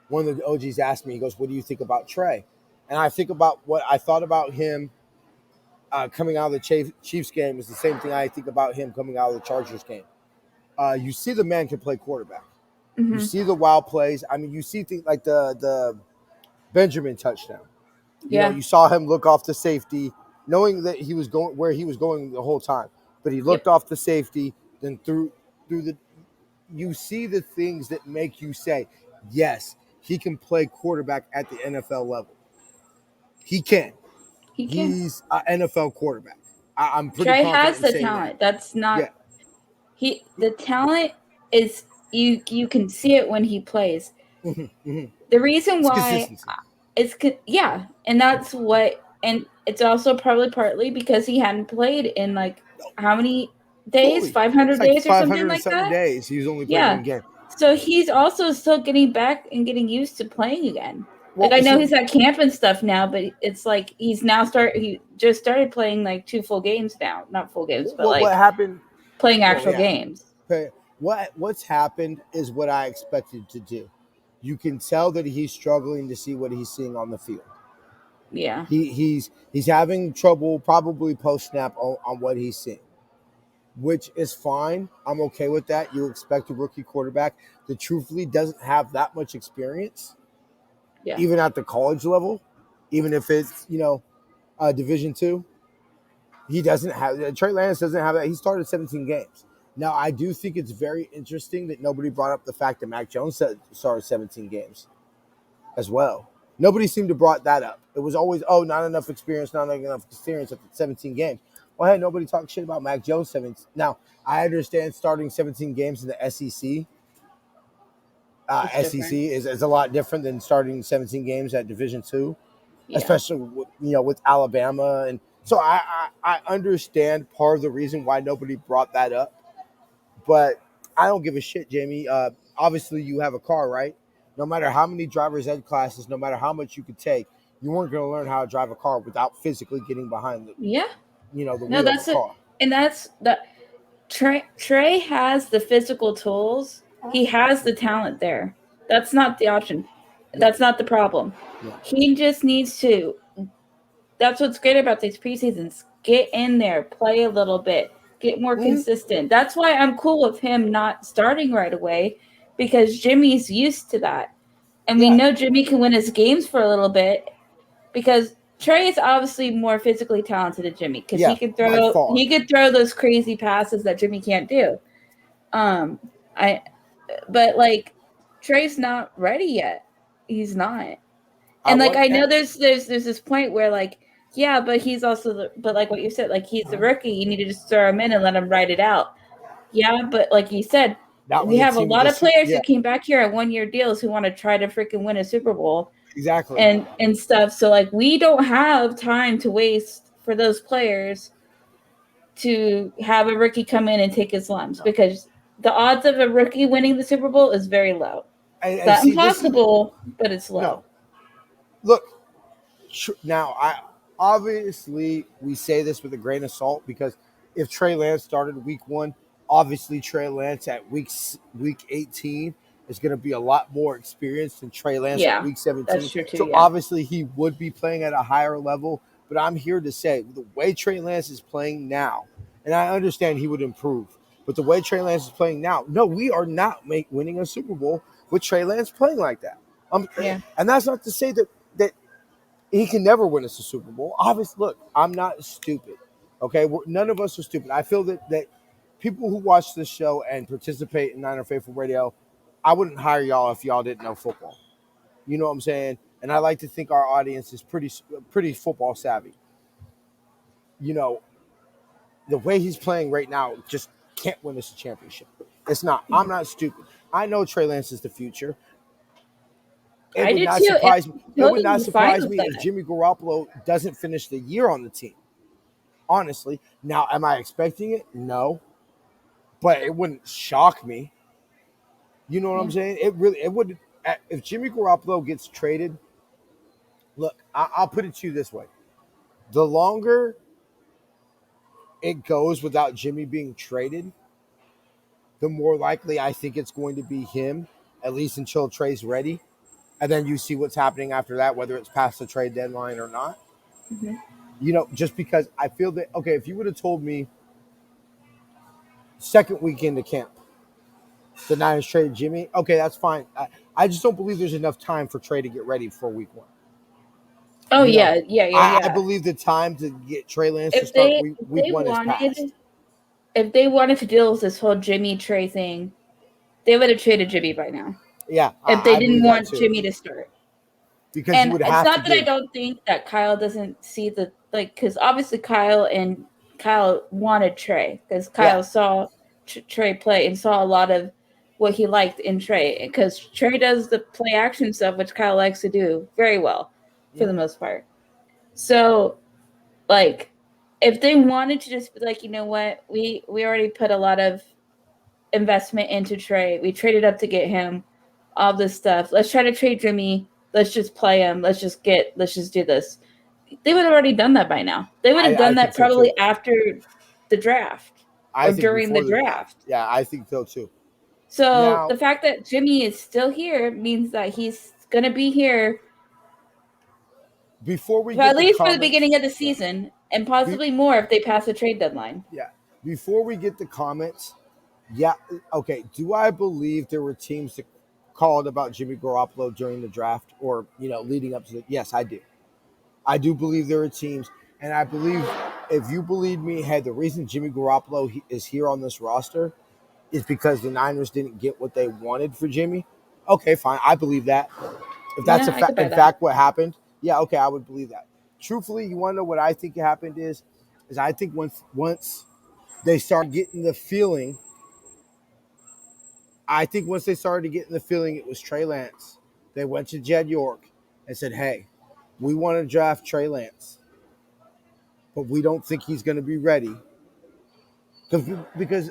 one of the OGs asked me, he goes, what do you think about Trey? And I think about what I thought about him coming out of the Chiefs game is the same thing I think about him coming out of the Chargers game. You see the man can play quarterback. Mm-hmm. You see the wild plays. I mean, you see things like the Benjamin touchdown. You know, you saw him look off the safety, knowing that he was going where he was going the whole time. But he looked off the safety, then through the. You see the things that make you say, yes, he can play quarterback at the NFL level. He can. He's an NFL quarterback. I'm pretty Trey confident has in the saying talent. that. That's not. Yeah. The talent is you can see it when he plays. Mm-hmm. The reason why it's and that's what, and it's also probably partly because he hadn't played in like how many days, 500 days or something like that. Days. He's only played one game. So he's also still getting back and getting used to playing again. Well, like I know he's at camp and stuff now, but it's like he just started playing like 2 full games now, not full games, but like what happened? Playing actual games. What's happened is what I expected to do. You can tell that he's struggling to see what he's seeing on the field. Yeah. He's having trouble probably post snap on what he's seeing, which is fine. I'm okay with that. You expect a rookie quarterback that truthfully doesn't have that much experience, even at the college level, even if it's, Division II. He doesn't have Trey Lance doesn't have that. He started 17 games. Now, I do think it's very interesting that nobody brought up the fact that Mac Jones started 17 games as well. Nobody seemed to brought that up. It was always, oh, not enough experience after 17 games. Well, hey, nobody talked shit about Mac Jones 17. Now, I understand starting 17 games in the SEC. It's SEC different. is a lot different than starting 17 games at Division II, Yeah. especially with Alabama. And so I understand part of the reason why nobody brought that up. But I don't give a shit, Jamie. Obviously, you have a car, right? No matter how many driver's ed classes, no matter how much you could take, you weren't going to learn how to drive a car without physically getting behind Yeah. the No, wheel of that's a it. car. And that's that. Trey has the physical tools. He has the talent there. That's not the option. That's not the problem. Yeah. He just needs to. That's what's great about these preseasons. Get in there, play a little bit, get more consistent. That's why I'm cool with him not starting right away, because Jimmy's used to that. And we know Jimmy can win his games for a little bit, because Trey is obviously more physically talented than Jimmy, because Yeah, by far. he could throw those crazy passes that Jimmy can't do. But like Trey's not ready yet. He's not. And like I know there's this point where like, yeah, but he's also but like what you said, like he's the rookie. You need to just throw him in and let him ride it out. Yeah, but like you said, we have a lot of players who came back here on 1-year deals who want to try to freaking win a Super Bowl. Exactly. And stuff. So like we don't have time to waste for those players to have a rookie come in and take his lumps, because the odds of a rookie winning the Super Bowl is very low. It's not impossible, but it's low. No. Look, now obviously we say this with a grain of salt, because if Trey Lance started week 1, obviously Trey Lance at week 18 is going to be a lot more experienced than Trey Lance at week 17. That's true too, so obviously he would be playing at a higher level. But I'm here to say, the way Trey Lance is playing now, and I understand he would improve, but the way Trey Lance is playing now, no, we are not winning a Super Bowl with Trey Lance playing like that. And that's not to say that he can never win us a Super Bowl. Obviously, look, I'm not stupid. Okay, none of us are stupid. I feel that people who watch this show and participate in Niner Faithful Radio, I wouldn't hire y'all if y'all didn't know football. You know what I'm saying? And I like to think our audience is pretty football savvy. The way he's playing right now just can't win us a championship. It's not. I'm not stupid. I know Trey Lance is the future. It would not surprise me. It would not surprise me if Jimmy Garoppolo doesn't finish the year on the team. Honestly. Now, am I expecting it? No. But it wouldn't shock me. You know what I'm saying? It would. If Jimmy Garoppolo gets traded, look, I'll put it to you this way. The longer it goes without Jimmy being traded, the more likely I think it's going to be him, at least until Trey's ready. And then you see what's happening after that, whether it's past the trade deadline or not. Mm-hmm. Just because I feel that, okay, if you would have told me second week into camp, the Niners traded Jimmy, okay, that's fine. I just don't believe there's enough time for Trey to get ready for week 1. Oh, yeah. I believe the time to get Trey Lance to start week 1 is past. If they wanted to deal with this whole Jimmy Trey thing, they would have traded Jimmy by now. Yeah. If they didn't want Jimmy to start. Because and you would it's have not that I don't think that Kyle doesn't see because obviously Kyle wanted Trey, because Kyle saw Trey play and saw a lot of what he liked in Trey, because Trey does the play action stuff, which Kyle likes to do very well for the most part. So, like, if they wanted to just be like, you know what, we already put a lot of investment into Trey. We traded up to get him, all this stuff. Let's try to trade Jimmy. Let's just play him. Let's just do this. They would have already done that by now. They would have done that probably after the draft or during the draft. Yeah, I think so too. So the fact that Jimmy is still here means that he's going to be here before we at least for the beginning of the season, and possibly more if they pass the trade deadline. Yeah. Before we get the comments, okay. Do I believe there were teams that called about Jimmy Garoppolo during the draft or leading up to yes, I do. I do believe there are teams, and I believe if you believe me, the reason Jimmy Garoppolo is here on this roster is because the Niners didn't get what they wanted for Jimmy. Okay, fine. I believe that. If that's Yeah, I could buy in that. fact what happened, yeah, okay, I would believe that. Truthfully, you want to know what I think happened is I think once they start getting the feeling, once they started getting the feeling it was Trey Lance, they went to Jed York and said, "Hey, we want to draft Trey Lance, but we don't think he's going to be ready." Because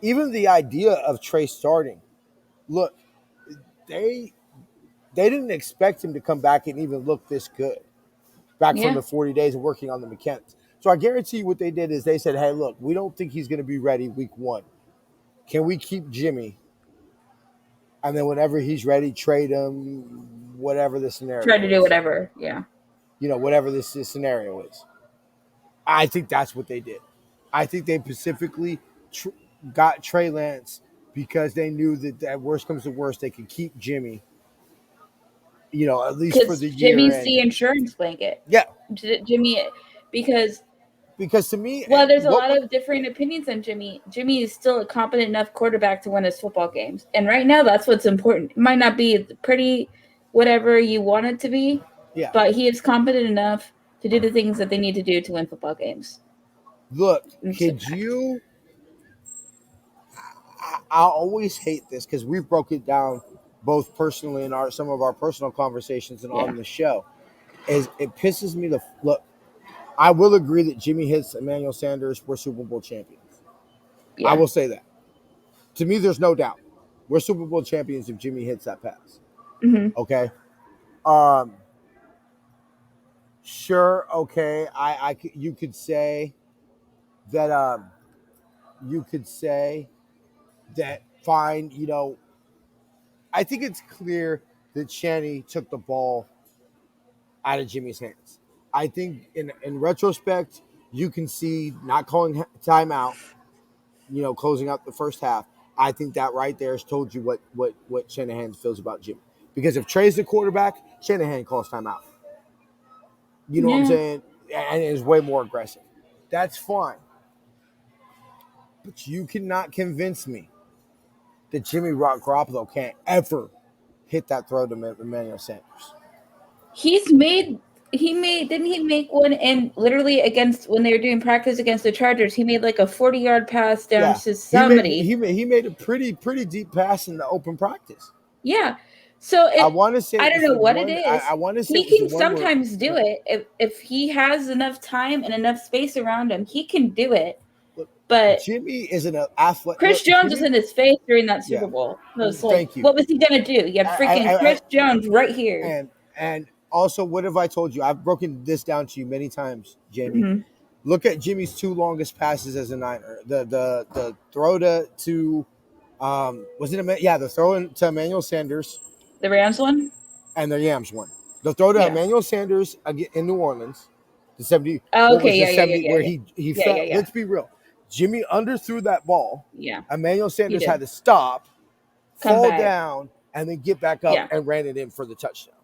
even the idea of Trey starting, look, they didn't expect him to come back and even look this good back from Yeah. the 40 days of working on the mechanics. So I guarantee you what they did is they said, "Hey, look, we don't think he's going to be ready week 1. Can we keep Jimmy? And then whenever he's ready, trade him, whatever the scenario Try to do is. whatever. Yeah. Whatever this scenario is." I think that's what they did. I think they specifically got Trey Lance because they knew that worst comes to worst, they could keep Jimmy, at least for Because the year. Jimmy's the insurance blanket. Yeah. Jimmy, because to me, there's a lot of differing opinions on Jimmy. Jimmy is still a competent enough quarterback to win his football games. And right now, that's what's important. It might not be pretty whatever you want it to be, yeah. But he is competent enough to do the things that they need to do to win football games. Look, could you... I always hate this because we've broke it down both personally in some of our personal conversations and on the show. Is it pisses me to look. I will agree that Jimmy hits Emmanuel Sanders. We're Super Bowl champions. Yeah. I will say that. To me, there's no doubt. We're Super Bowl champions if Jimmy hits that pass. Mm-hmm. Okay. Sure. Okay. You could say that. You could say that. Fine. I think it's clear that Shanny took the ball out of Jimmy's hands. I think in retrospect, you can see not calling timeout, closing out the first half. I think that right there has told you what Shanahan feels about Jimmy. Because if Trey's the quarterback, Shanahan calls timeout. You know what I'm saying? And is way more aggressive. That's fine. But you cannot convince me that Jimmy Garoppolo can't ever hit that throw to Emmanuel Sanders. Didn't he make one and literally against when they were doing practice against the Chargers, he made like a 40-yard pass down to somebody. He made a pretty deep pass in the open practice. Yeah. So I want to say I don't know what it is. I want to say he can sometimes do it if he has enough time and enough space around him. He can do it. But Jimmy is an athlete. Chris Jones was in his face during that Super Bowl. It was like, what was he gonna do? You had freaking Chris Jones right here. And also, what have I told you? I've broken this down to you many times, Jamie. Mm-hmm. Look at Jimmy's 2 longest passes as a Niner. The throw to was it the throw to Emmanuel Sanders, the Rams one, and the Rams one. The throw to Emmanuel Sanders in New Orleans, the 70. Oh, okay, where he fell. Let's be real. Jimmy underthrew that ball. Yeah. Emmanuel Sanders had to stop, fall down, and then get back up and ran it in for the touchdown.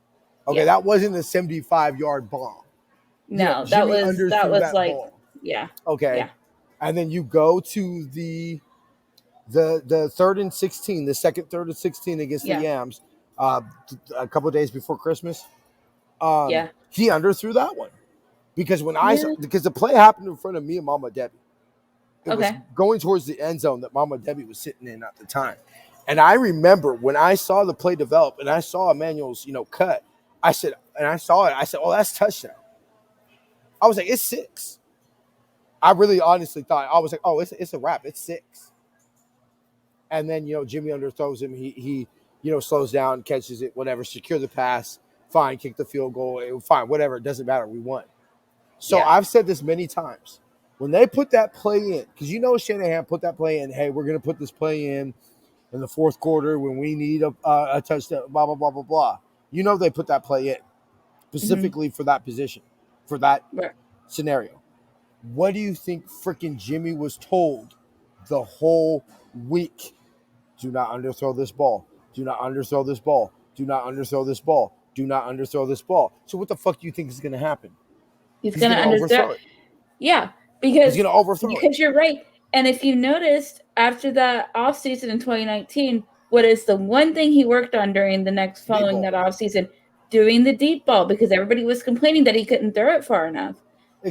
Okay, that wasn't a 75-yard bomb. No, that was like ball. Okay. Yeah. And then you go to the 3rd and 16, the second 3rd and 16 against the Rams, a couple of days before Christmas. He underthrew that one because because the play happened in front of me and Mama Debbie. It was going towards the end zone that Mama Debbie was sitting in at the time. And I remember when I saw the play develop and I saw Emmanuel's, cut, I said, oh, that's touchdown. I was like, it's 6. I really honestly thought, I was like, oh, it's a wrap. It's 6. And then, Jimmy underthrows him. He slows down, catches it, whatever, secure the pass, fine, kick the field goal, fine, whatever. It doesn't matter. We won. So I've said this many times. When they put that play in, because Shanahan put that play in, hey, we're going to put this play in the 4th quarter when we need a touchdown, blah, blah, blah, blah, blah. They put that play in specifically for that position, for that scenario. What do you think freaking Jimmy was told the whole week? Do not underthrow this ball. Do not underthrow this ball. Do not underthrow this ball. Do not underthrow this ball. So what the fuck do you think is going to happen? He's going to underthrow it. Yeah. Because he's going to overthrow because you're right. And if you noticed, after that offseason in 2019, what is the one thing he worked on during the next following ball. that offseason? Doing the deep ball, because everybody was complaining that he couldn't throw it far enough.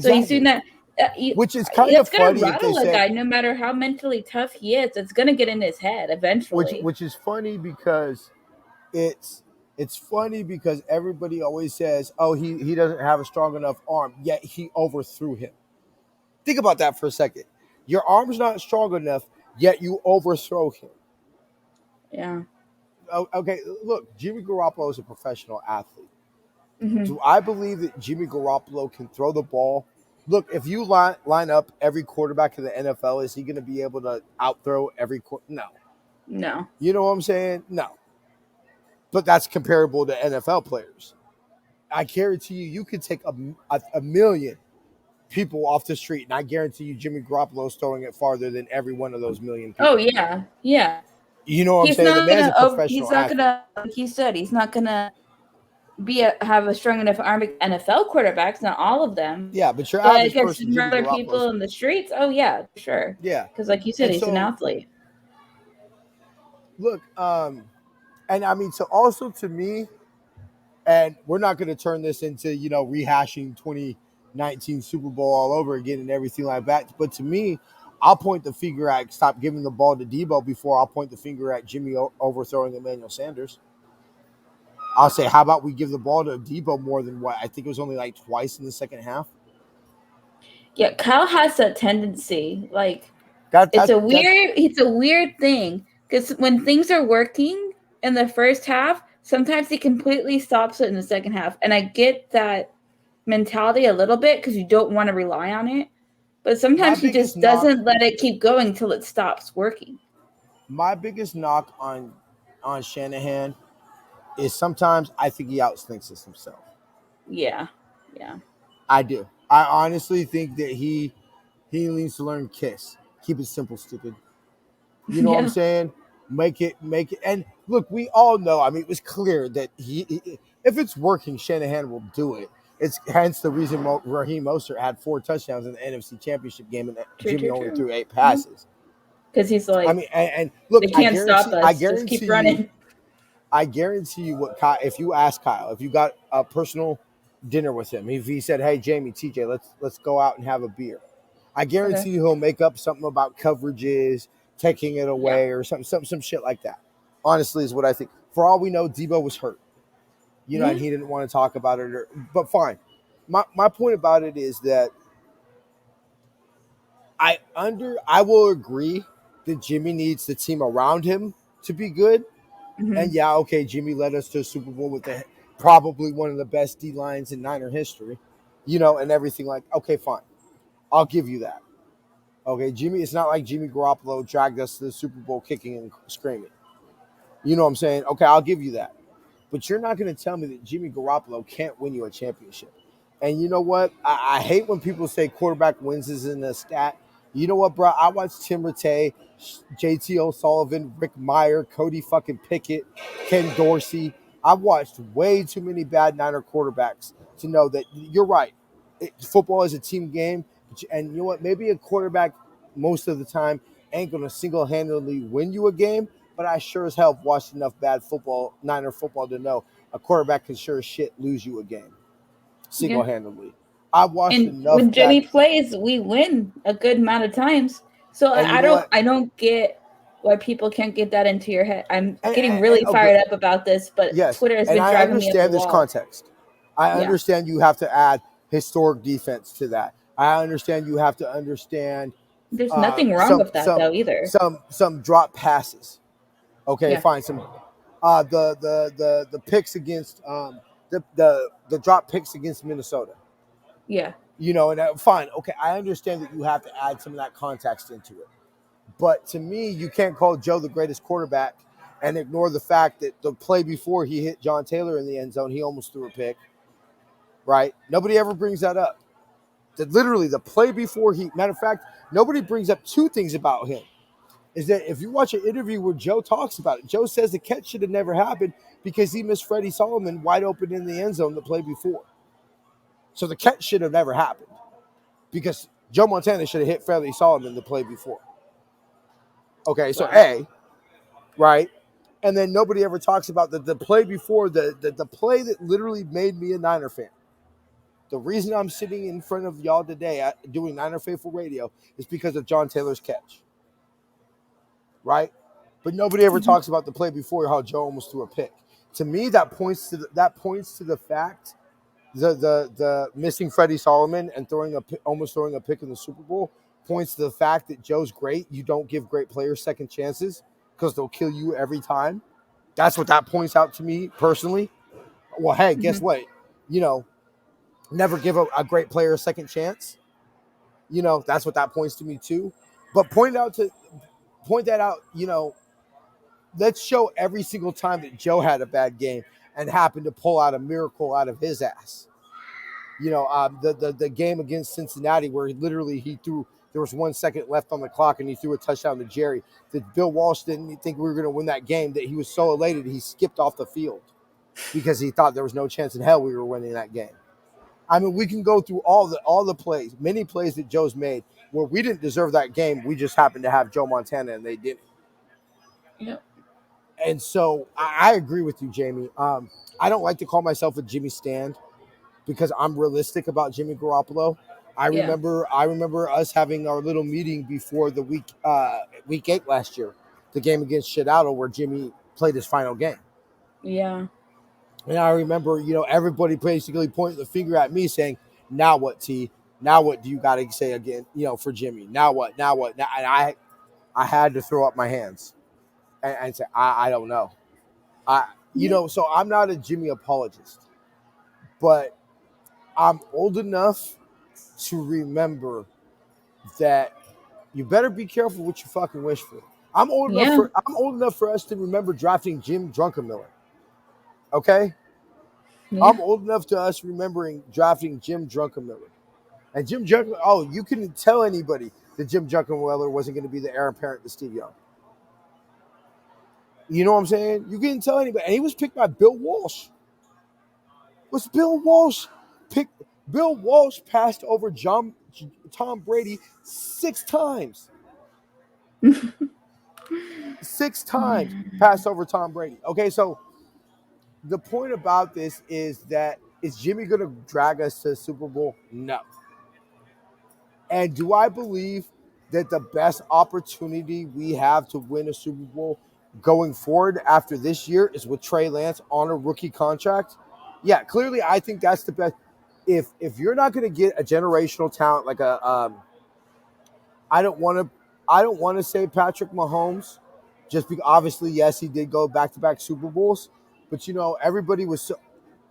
So he's doing Exactly. that. Which is kind It's of going to funny if they rattle a said, guy no matter how mentally tough he is. It's going to get in his head eventually. which is funny because it's funny because everybody always says, "Oh, he doesn't have a strong enough arm," yet he overthrew him. Think about that for a second. Your arm's not strong enough, yet you overthrow him. Yeah. Okay, look, Jimmy Garoppolo is a professional athlete. Mhm. Do I believe that Jimmy Garoppolo can throw the ball? Look, if you line up every quarterback in the NFL, is he going to be able to outthrow every No. No. You know what I'm saying? No. But that's comparable to NFL players. I guarantee you could take a million people off the street, and I guarantee you Jimmy Garoppolo is throwing it farther than every one of those million people. Oh yeah, yeah. You know what I'm He's saying? The not man's a gonna. He's professional not athlete. gonna. Like you said, he's not gonna have a strong enough arm. NFL quarterbacks, not all of them. Yeah, but your But average against person, Jimmy regular people Garoppolo's, in the streets, oh yeah, sure. yeah. Because like you said, And he's an so, athlete. look, and I mean, to me, and we're not going to turn this into, rehashing 2019 Super Bowl all over again and everything like that. But to me, I'll point the finger at stop giving the ball to Debo before I'll point the finger at Jimmy overthrowing Emmanuel Sanders. I'll say, how about we give the ball to Debo more than what? I think it was only like twice in the second half. Yeah, Kyle has that tendency. Like That's it's a weird thing because when things are working in the first half, sometimes he completely stops it in the second half, and I get that mentality a little bit because you don't want to rely on it, but sometimes he just doesn't let it keep going till it stops working. My biggest knock on Shanahan is sometimes I think he outthinks us himself. Yeah. I do. I honestly think that he needs to learn KISS. Keep it simple, stupid. You know what I'm saying? Make it. And look, we all know. I mean, it was clear that if it's working, Shanahan will do it. It's hence the reason Raheem Mostert had 4 touchdowns in the NFC Championship game, and Jimmy only threw 8 passes. Because he's like, I mean, and look, they can't stop us. Just keep running. I guarantee you, if you ask Kyle, if you got a personal dinner with him, if he said, "Hey, Jamie, TJ, let's go out and have a beer," I guarantee you he'll make up something about coverages, taking it away, or some shit like that. Honestly, is what I think. For all we know, Debo was hurt, and he didn't want to talk about it. But fine. My point about it is that I will agree that Jimmy needs the team around him to be good. Mm-hmm. And yeah, okay, Jimmy led us to a Super Bowl with probably one of the best D lines in Niner history, and everything like. Okay, fine, I'll give you that. Okay, Jimmy. It's not like Jimmy Garoppolo dragged us to the Super Bowl kicking and screaming. You know what I'm saying? Okay, I'll give you that. But you're not going to tell me that Jimmy Garoppolo can't win you a championship. And you know what? I hate when people say quarterback wins isn't a stat. You know what, bro? I watched Tim Rattay, JT O'Sullivan, Rick Meyer, Cody fucking Pickett, Ken Dorsey. I've watched way too many bad Niner quarterbacks to know that you're right. Football is a team game. And you know what? Maybe a quarterback most of the time ain't going to single-handedly win you a game, but I sure as hell have watched enough bad Niner football to know a quarterback can sure as shit lose you a game single-handedly. Yeah. I've watched enough. When Jimmy plays, we win a good amount of times. So I don't get why people can't get that into your head. I'm getting really fired up about this, but yes, Twitter has been driving me up the wall. I understand this context. I understand you have to add historic defense to that. I understand you have to understand. There's nothing wrong with that though either. Some drop passes. Okay, fine. Some the picks against the drop picks against Minnesota. Yeah. And fine. Okay, I understand that you have to add some of that context into it. But to me, you can't call Joe the greatest quarterback and ignore the fact that the play before he hit John Taylor in the end zone, he almost threw a pick. Right? Nobody ever brings that up. That literally the play before matter of fact, nobody brings up 2 things about him. Is that if you watch an interview where Joe talks about it, Joe says the catch should have never happened because he missed Freddie Solomon wide open in the end zone the play before. So the catch should have never happened because Joe Montana should have hit Freddie Solomon the play before. Okay, so Wow. right? And then nobody ever talks about the play before the play that literally made me a Niner fan. The reason I'm sitting in front of y'all today doing Niner Faithful Radio is because of John Taylor's catch, right? But nobody ever Mhm. talks about the play before how Joe almost threw a pick. To me, that points to the fact the missing Freddie Solomon and almost throwing a pick in the Super Bowl points to the fact that Joe's great. You don't give great players second chances because they'll kill you every time. That's what that points out to me personally. Well, hey, guess Mhm. what? You know, never give a great player a second chance. You know, that's what that points to me too. But point that out, let's show every single time that Joe had a bad game and happened to pull out a miracle out of his ass. The game against Cincinnati where literally he threw. There was 1 second left on the clock, and he threw a touchdown to Jerry. That Bill Walsh didn't think we were going to win that game. That he was so elated he skipped off the field because he thought there was no chance in hell we were winning that game. I mean, we can go through all the plays, many plays that Joe's made where we didn't deserve that game. We just happened to have Joe Montana, and they didn't. Yep. And so I agree with you, Jamie. I don't like to call myself a Jimmy Stand because I'm realistic about Jimmy Garoppolo. Yeah. I remember us having our little meeting before the week 8 last year, the game against Seattle where Jimmy played his final game. Yeah. And I remember, everybody basically pointing the finger at me saying, "Now what, T? Now what do you got to say again, for Jimmy? Now what? Now what?" Now, and I had to throw up my hands and say, I don't know. Yeah. So I'm not a Jimmy apologist, but I'm old enough to remember that you better be careful what you fucking wish for. Yeah. I'm old enough for us to remember drafting Jim Druckenmiller. Okay? Yeah. I'm old enough to us remembering drafting Jim Druckenmiller. And Jim Druckenmiller, you couldn't tell anybody that Jim Druckenmiller wasn't going to be the heir apparent to Steve Young. You know what I'm saying? You couldn't tell anybody. And he was picked by Bill Walsh. Was Bill Walsh picked? Bill Walsh passed over Tom Brady 6 times. 6 times passed over Tom Brady. Okay, so the point about this is that is Jimmy going to drag us to the Super Bowl? No. And do I believe that the best opportunity we have to win a Super Bowl going forward after this year is with Trey Lance on a rookie contract? Yeah, clearly I think that's the best. If you're not going to get a generational talent like I don't want to say Patrick Mahomes, just because obviously yes he did go back to back Super Bowls, but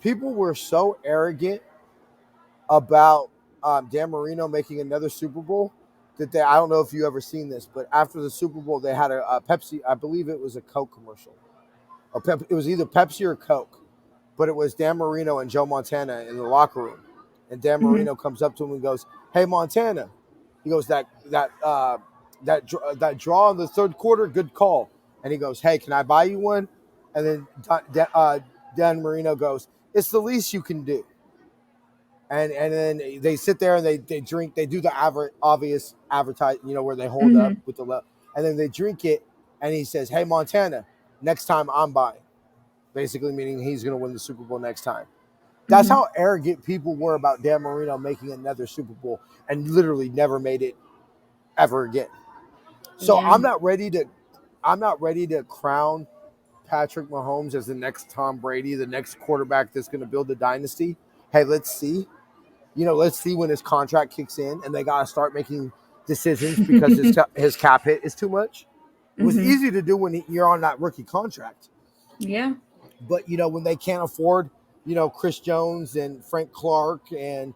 people were so arrogant about Dan Marino making another Super Bowl that I don't know if you ever seen this, but after the Super Bowl they had a Pepsi, I believe it was a Coke commercial, it was either Pepsi or Coke, but it was Dan Marino and Joe Montana in the locker room, and Dan Mhm. Marino comes up to him and goes, "Hey Montana," he goes, that draw in the third quarter, good call," and he goes, "Hey, can I buy you one?" And then Dan Marino goes, "It's the least you can do." And then they sit there and they drink. They do the obvious advertise, where they hold up Mhm. with and then they drink it. And he says, "Hey Montana, next time I'm buying," basically meaning he's going to win the Super Bowl next time. That's Mhm. how arrogant people were about Dan Marino making another Super Bowl and literally never made it ever again. So Yeah. I'm not ready to crown Patrick Mahomes as the next Tom Brady, the next quarterback that's going to build a dynasty. Hey, let's see. Let's see when his contract kicks in and they got to start making decisions because his cap hit is too much. It was Mhm. easy to do when you're on that rookie contract. Yeah. But, when they can't afford, Chris Jones and Frank Clark and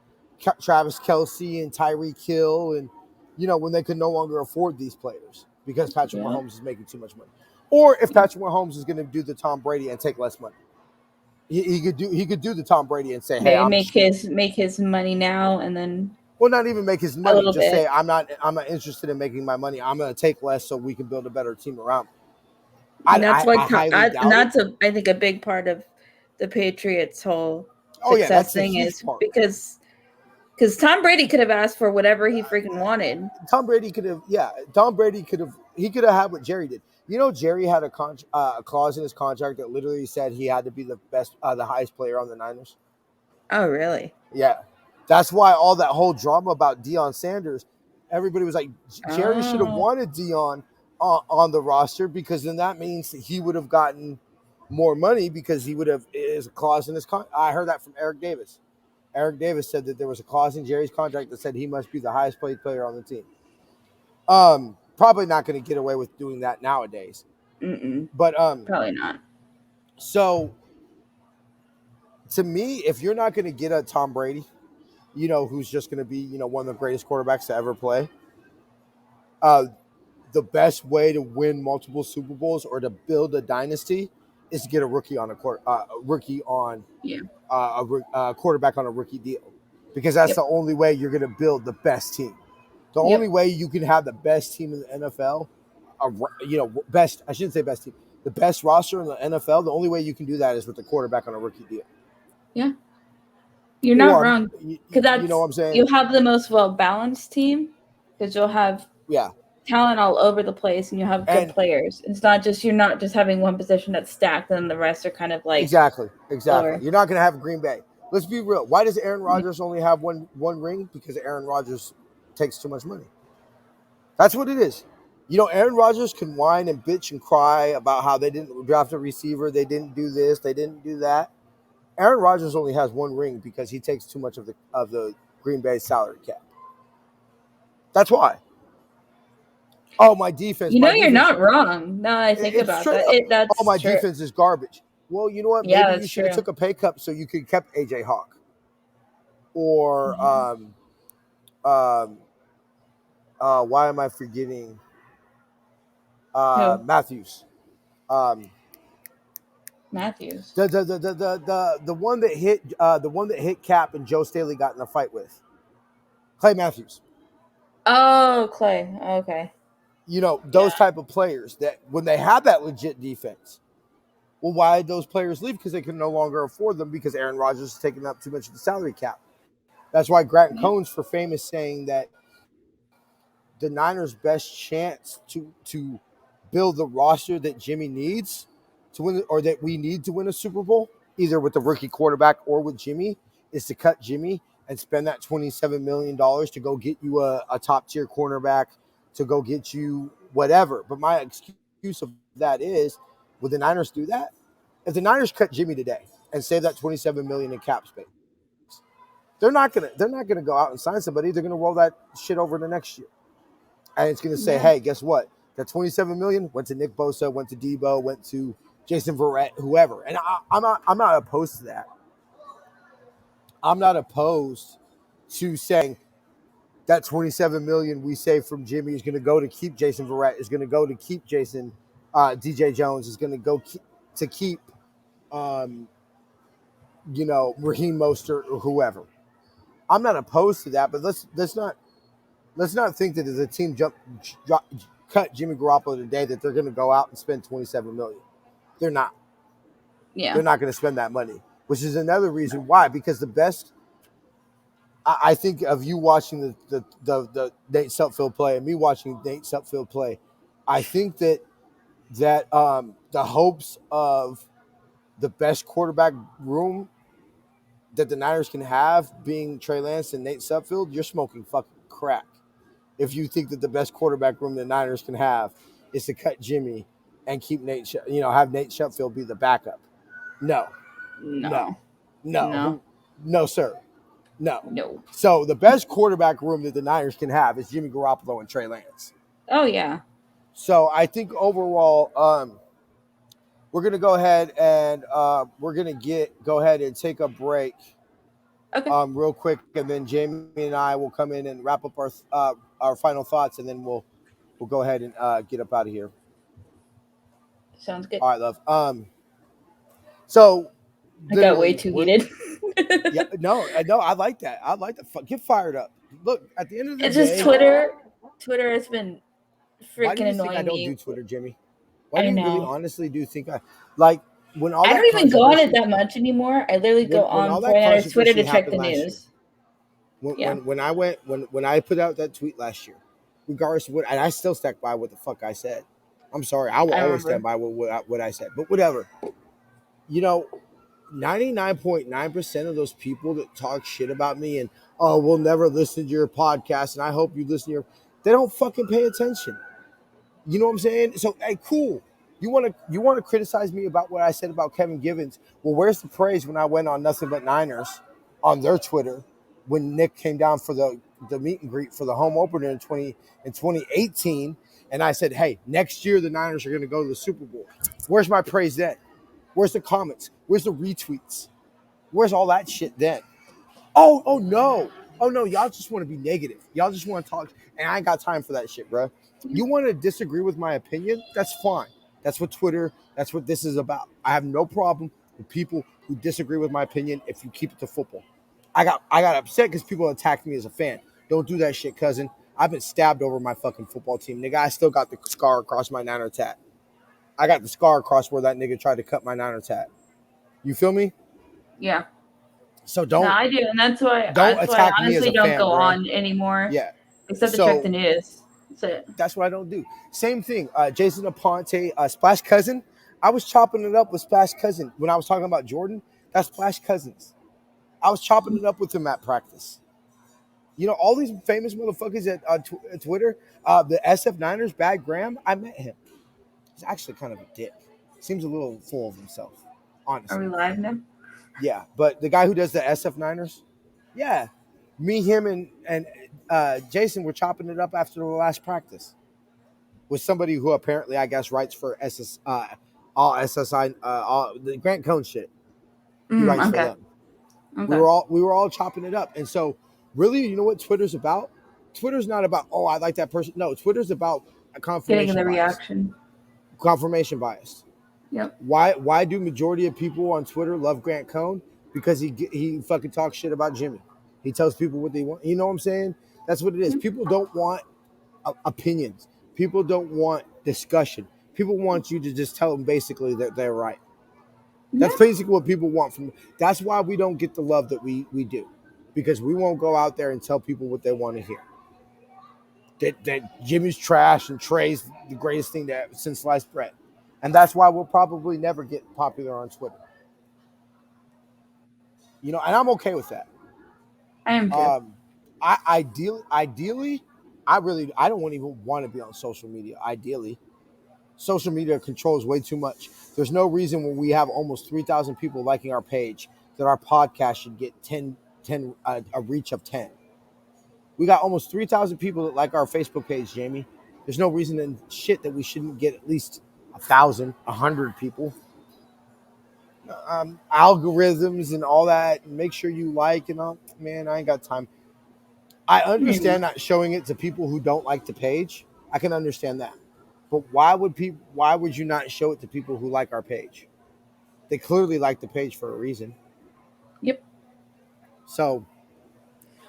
Travis Kelce and Tyreek Hill and, when they could no longer afford these players because Patrick Yeah. Mahomes is making too much money. Or if Patrick Mahomes is going to do the Tom Brady and take less money. He could do the Tom Brady and say, "Hey, Yeah. I'm Make his money now and then well, not even make his a money. little Just say, bit. I'm not interested in making my money. I'm going to take less so we can build a better team around me." And that's I like highly and doubt it. that's I think a big part of the Patriots' whole Oh yeah, success that's a thing huge is part. because Because Tom Brady could have asked for whatever he freaking wanted. Tom Brady could have had what Jerry did. You know, Jerry had a clause in his contract that literally said he had to be the best, the highest player on the Niners. Oh, really? Yeah, that's why all that whole drama about Deion Sanders, everybody was like, Jerry should have wanted Deion on the roster, because then that means that he would have gotten more money, because he would have is a clause in his contract. I heard that from Eric Davis. Eric Davis said that there was a clause in Jerry's contract that said he must be the highest paid player on the team. Probably not going to get away with doing that nowadays. But probably not. So, to me, if you're not going to get a Tom Brady, you know, who's just going to be, you know, one of the greatest quarterbacks to ever play, the best way to win multiple Super Bowls or to build a dynasty is to get a rookie on a quarterback on a rookie deal, because that's the only way you're going to build the best team. The only way you can have the best team in the NFL, I shouldn't say best team, the best roster in the NFL, the only way you can do that is with a quarterback on a rookie deal. Yeah. You're not wrong. Because that's, you know what I'm saying? You'll have the most well-balanced team, because you'll have talent all over the place, and you have good players. It's not just, you're not just having one position that's stacked and the rest are kind of like exactly. lower. You're not going to have Green Bay. Let's be real. Why does Aaron Rodgers only have one ring? Because Aaron Rodgers takes too much money. That's what it is. You know, Aaron Rodgers can whine and bitch and cry about how they didn't draft a receiver, they didn't do this, they didn't do that. Aaron Rodgers only has one ring because he takes too much of the Green Bay salary cap. That's why. Oh, my defense. You know, you're not wrong. No, I think about that. My defense is garbage. Well, you know what? Maybe you should have took a pay cut so you could kept AJ Hawk. Or why am I forgetting Matthews? Matthews. The one that hit Cap and Joe Staley got in a fight with. Clay Matthews. Oh, Clay. Okay. You know, those type of players that when they have that legit defense. Well, why did those players leave? Because they can no longer afford them, because Aaron Rodgers is taking up too much of the salary cap. That's why Grant Cohn's for famous saying that the Niners' best chance to build the roster that Jimmy needs to win, or that we need to win a Super Bowl, either with the rookie quarterback or with Jimmy, is to cut Jimmy and spend that $27 million to go get you a top-tier cornerback, to go get you whatever. But my excuse of that is, would the Niners do that? If the Niners cut Jimmy today and save that $27 million in cap space, they're not gonna go out and sign somebody. They're gonna roll that shit over to next year, and it's gonna say, hey, guess what? That $27 million went to Nick Bosa, went to Debo, went to Jason Verrett, whoever. And I'm not opposed to that. I'm not opposed to saying that $27 million we saved from Jimmy is going to go to keep Jason Verrett, is going to go to keep DJ Jones, is going to go to keep, Raheem Mostert or whoever. I'm not opposed to that, but let's not think that as a team cut Jimmy Garoppolo today that they're going to go out and spend $27 million. They're not. Yeah. They're not going to spend that money, which is another reason why. Because the best, I think of you watching the Nate Sutfield play and me watching Nate Sutfield play, I think that the hopes of the best quarterback room that the Niners can have being Trey Lance and Nate Sutfield, you're smoking fucking crack. If you think that the best quarterback room the Niners can have is to cut Jimmy and keep have Nate Sutfield be the backup. No, sir. No. So the best quarterback room that the Niners can have is Jimmy Garoppolo and Trey Lance. Oh, yeah. So I think overall, we're going to go ahead and go ahead and take a break. Okay. Real quick, and then Jamie and I will come in and wrap up our final thoughts, and then we'll go ahead and get up out of here. Sounds good. All right, love. So I got way too heated. I like that. I like that. Get fired up. Look, at the end of the day, it's just Twitter. Twitter has been freaking annoying me. I don't do Twitter, Jimmy. Why do you really honestly do think I like when all? I don't even go on it that much anymore. I literally go on Twitter to check the news. Yeah. When I put out that tweet last year, regardless of what, and I still stuck by what the fuck I said. I'm sorry, I will I always remember. stand by what I said. But whatever, you know, 99.9% of those people that talk shit about me and oh, we'll never listen to your podcast, and I hope you listen to they don't fucking pay attention. You know what I'm saying? So hey, cool. You want to criticize me about what I said about Kevin Givens? Well, where's the praise when I went on Nothing But Niners on their Twitter when Nick came down for the meet and greet for the home opener in 2018, and I said, hey, next year the Niners are going to go to the Super Bowl. Where's my praise then? Where's the comments? Where's the retweets? Where's all that shit then? Oh no. Oh no, y'all just want to be negative. Y'all just want to talk, and I ain't got time for that shit, bro. You want to disagree with my opinion? That's fine. That's what Twitter, that's what this is about. I have no problem with people who disagree with my opinion if you keep it to football. I got upset because people attacked me as a fan. Don't do that shit, cousin. I've been stabbed over my fucking football team. Nigga, I still got the scar across my Niner tat. I got the scar across where that nigga tried to cut my Niner tat. You feel me? Yeah. So No, don't I do, and that's why I attack me as honestly a don't fan, go bro. on anymore, Yeah. except to check So the news. That's it. that's what I don't do. Same thing. Jason Aponte, Splash Cousin. I was chopping it up with Splash Cousin when I was talking about Jordan. That's Splash Cousins. I was chopping it up with him at practice. You know, all these famous motherfuckers at Twitter. The SF Niners, Bad Graham. I met him. He's actually kind of a dick. Seems a little full of himself, Are we honestly. live now? Yeah, but the guy who does the SF Niners, yeah, me, him, and Jason were chopping it up after the last practice with somebody who apparently, I guess, writes for all SSI, all the Grant Cohn shit. He writes for Okay. them. Okay. We were all chopping it up, and so really, you know what Twitter's about? Twitter's not about I like that person. No, Twitter's about a Getting confirmation the bias. reaction. Confirmation bias. Yep. Why do majority of people on Twitter love Grant Cohn? Because he fucking talks shit about Jimmy. He tells people what they want. You know what I'm saying? That's what it is. Yep. People don't want opinions. People don't want discussion. People want you to just tell them basically that they're right. That's Yeah. basically what people want from. That's why we don't get the love that we do, because we won't go out there and tell people what they want to hear. That Jimmy's trash and Trey's the greatest thing that since sliced bread, and that's why we'll probably never get popular on Twitter. You know, and I'm okay with that. I am too. Ideally, I don't even want to be on social media. Ideally, social media controls way too much. There's no reason when we have almost 3,000 people liking our page that our podcast should get 10 a reach of 10. We got almost 3,000 people that like our Facebook page, Jamie. There's no reason in shit that we shouldn't get at least 1,000, 100 people. Algorithms and all that, and make sure you like and all. Man, I ain't got time. I understand not showing it to people who don't like the page. I can understand that. But why would you not show it to people who like our page? They clearly like the page for a reason. Yep. So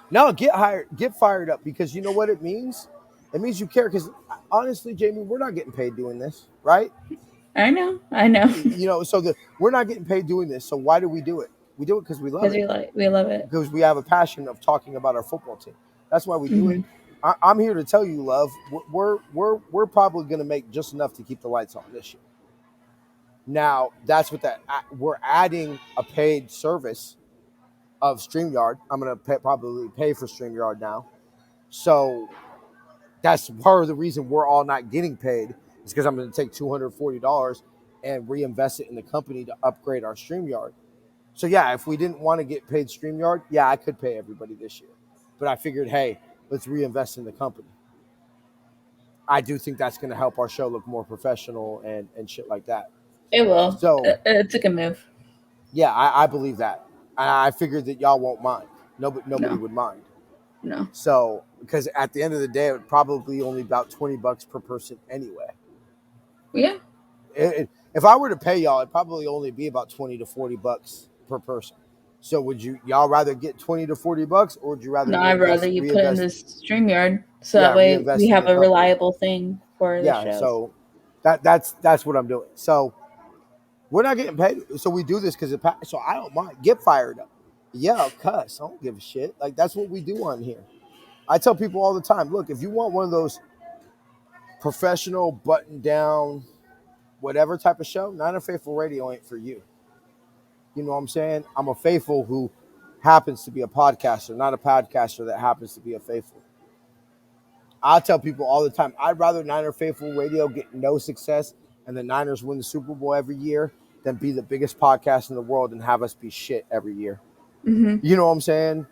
no, get fired up, because you know what it means? It means you care, because honestly, Jamie, we're not getting paid doing this, right? I know. You know, so we're not getting paid doing this. So why do we do it? We do it because we love Because it. we love it. Because we have a passion of talking about our football team. That's why we do it. Mhm. I'm here to tell you, love, we're probably going to make just enough to keep the lights on this year. Now, that's what we're adding a paid service of StreamYard. I'm going to probably pay for StreamYard now. So that's part of the reason we're all not getting paid, is because I'm going to take $240 and reinvest it in the company to upgrade our StreamYard. So yeah, if we didn't want to get paid StreamYard, yeah, I could pay everybody this year. But I figured, hey, let's reinvest in the company. I do think that's going to help our show look more professional and shit like that. It will. So It's a good move. yeah, I believe that. I figured that y'all won't mind. Nobody would mind. No. So, because at the end of the day, it would probably only about $20 per person anyway. Yeah. If I were to pay y'all, it'd probably only be about $20 to $40 per person. So would y'all rather get $20 to $40, or would you rather? No, I'd rather you put in this StreamYard, so that way we have a reliable thing for the show. So that's what I'm doing. So we're not getting paid. So we do this because so I don't mind. Get fired up. Yeah, I'll cuss. I don't give a shit. Like that's what we do on here. I tell people all the time, look, if you want one of those professional, button down, whatever type of show, Niner Faithful Radio ain't for you. You know what I'm saying? I'm a faithful who happens to be a podcaster, not a podcaster that happens to be a faithful. I tell people all the time, I'd rather Niner Faithful Radio get no success and the Niners win the Super Bowl every year than be the biggest podcast in the world and have us be shit every year. Mm-hmm. You know what I'm saying?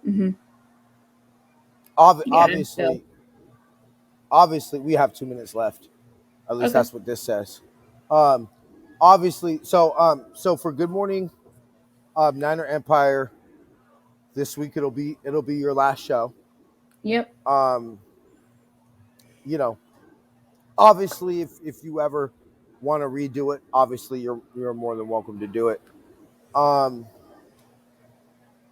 Mm-hmm. Yeah. So, Obviously, we have 2 minutes left. At least okay. that's what this says. Um, obviously, so for Good Morning Niner Empire this week, it'll be your last show. Yep. Um, you know, obviously, if you ever want to redo it, obviously you're more than welcome to do it. Um,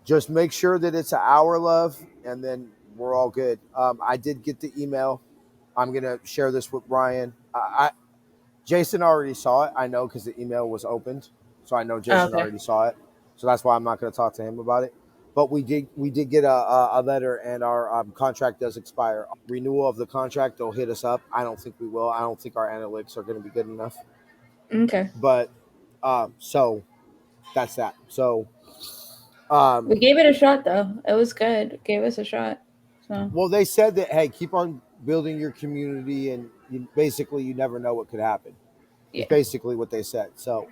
just make sure that it's an hour, love, and then we're all good. I did get the email. I'm gonna share this with Brian. Jason already saw it. I know because the email was opened, so I know Jason Okay. already saw it. So that's why I'm not going to talk to him about it. But we did get a letter, and our contract does expire. Renewal of the contract, they'll hit us up. I don't think we will. I don't think our analytics are going to be good enough. Okay. But so that's that. So We gave it a shot though. It was good. It gave us a shot. So well, they said that hey, keep on building your community, and you never know what could happen. Is yeah. basically what they said. So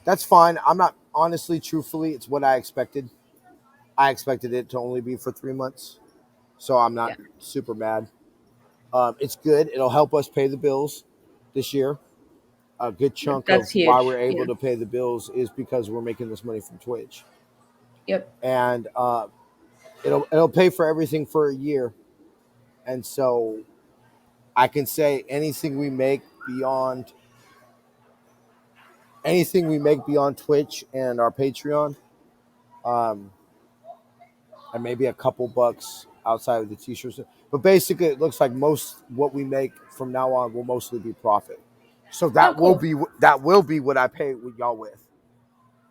that's fine. I'm not honestly, truthfully, it's what I expected. I expected it to only be for 3 months, so I'm not Yeah. super mad. It's good. It'll help us pay the bills this year. A good chunk of That's why we're huge. able Yeah. to pay the bills is because we're making this money from Twitch, Yep. and it'll pay for everything for a year. And so I can say anything we make beyond Twitch and our Patreon, um, and maybe a couple bucks outside of the t-shirts. But basically, it looks like most what we make from now on will mostly be profit. So Oh, cool. that will be what I pay with y'all with.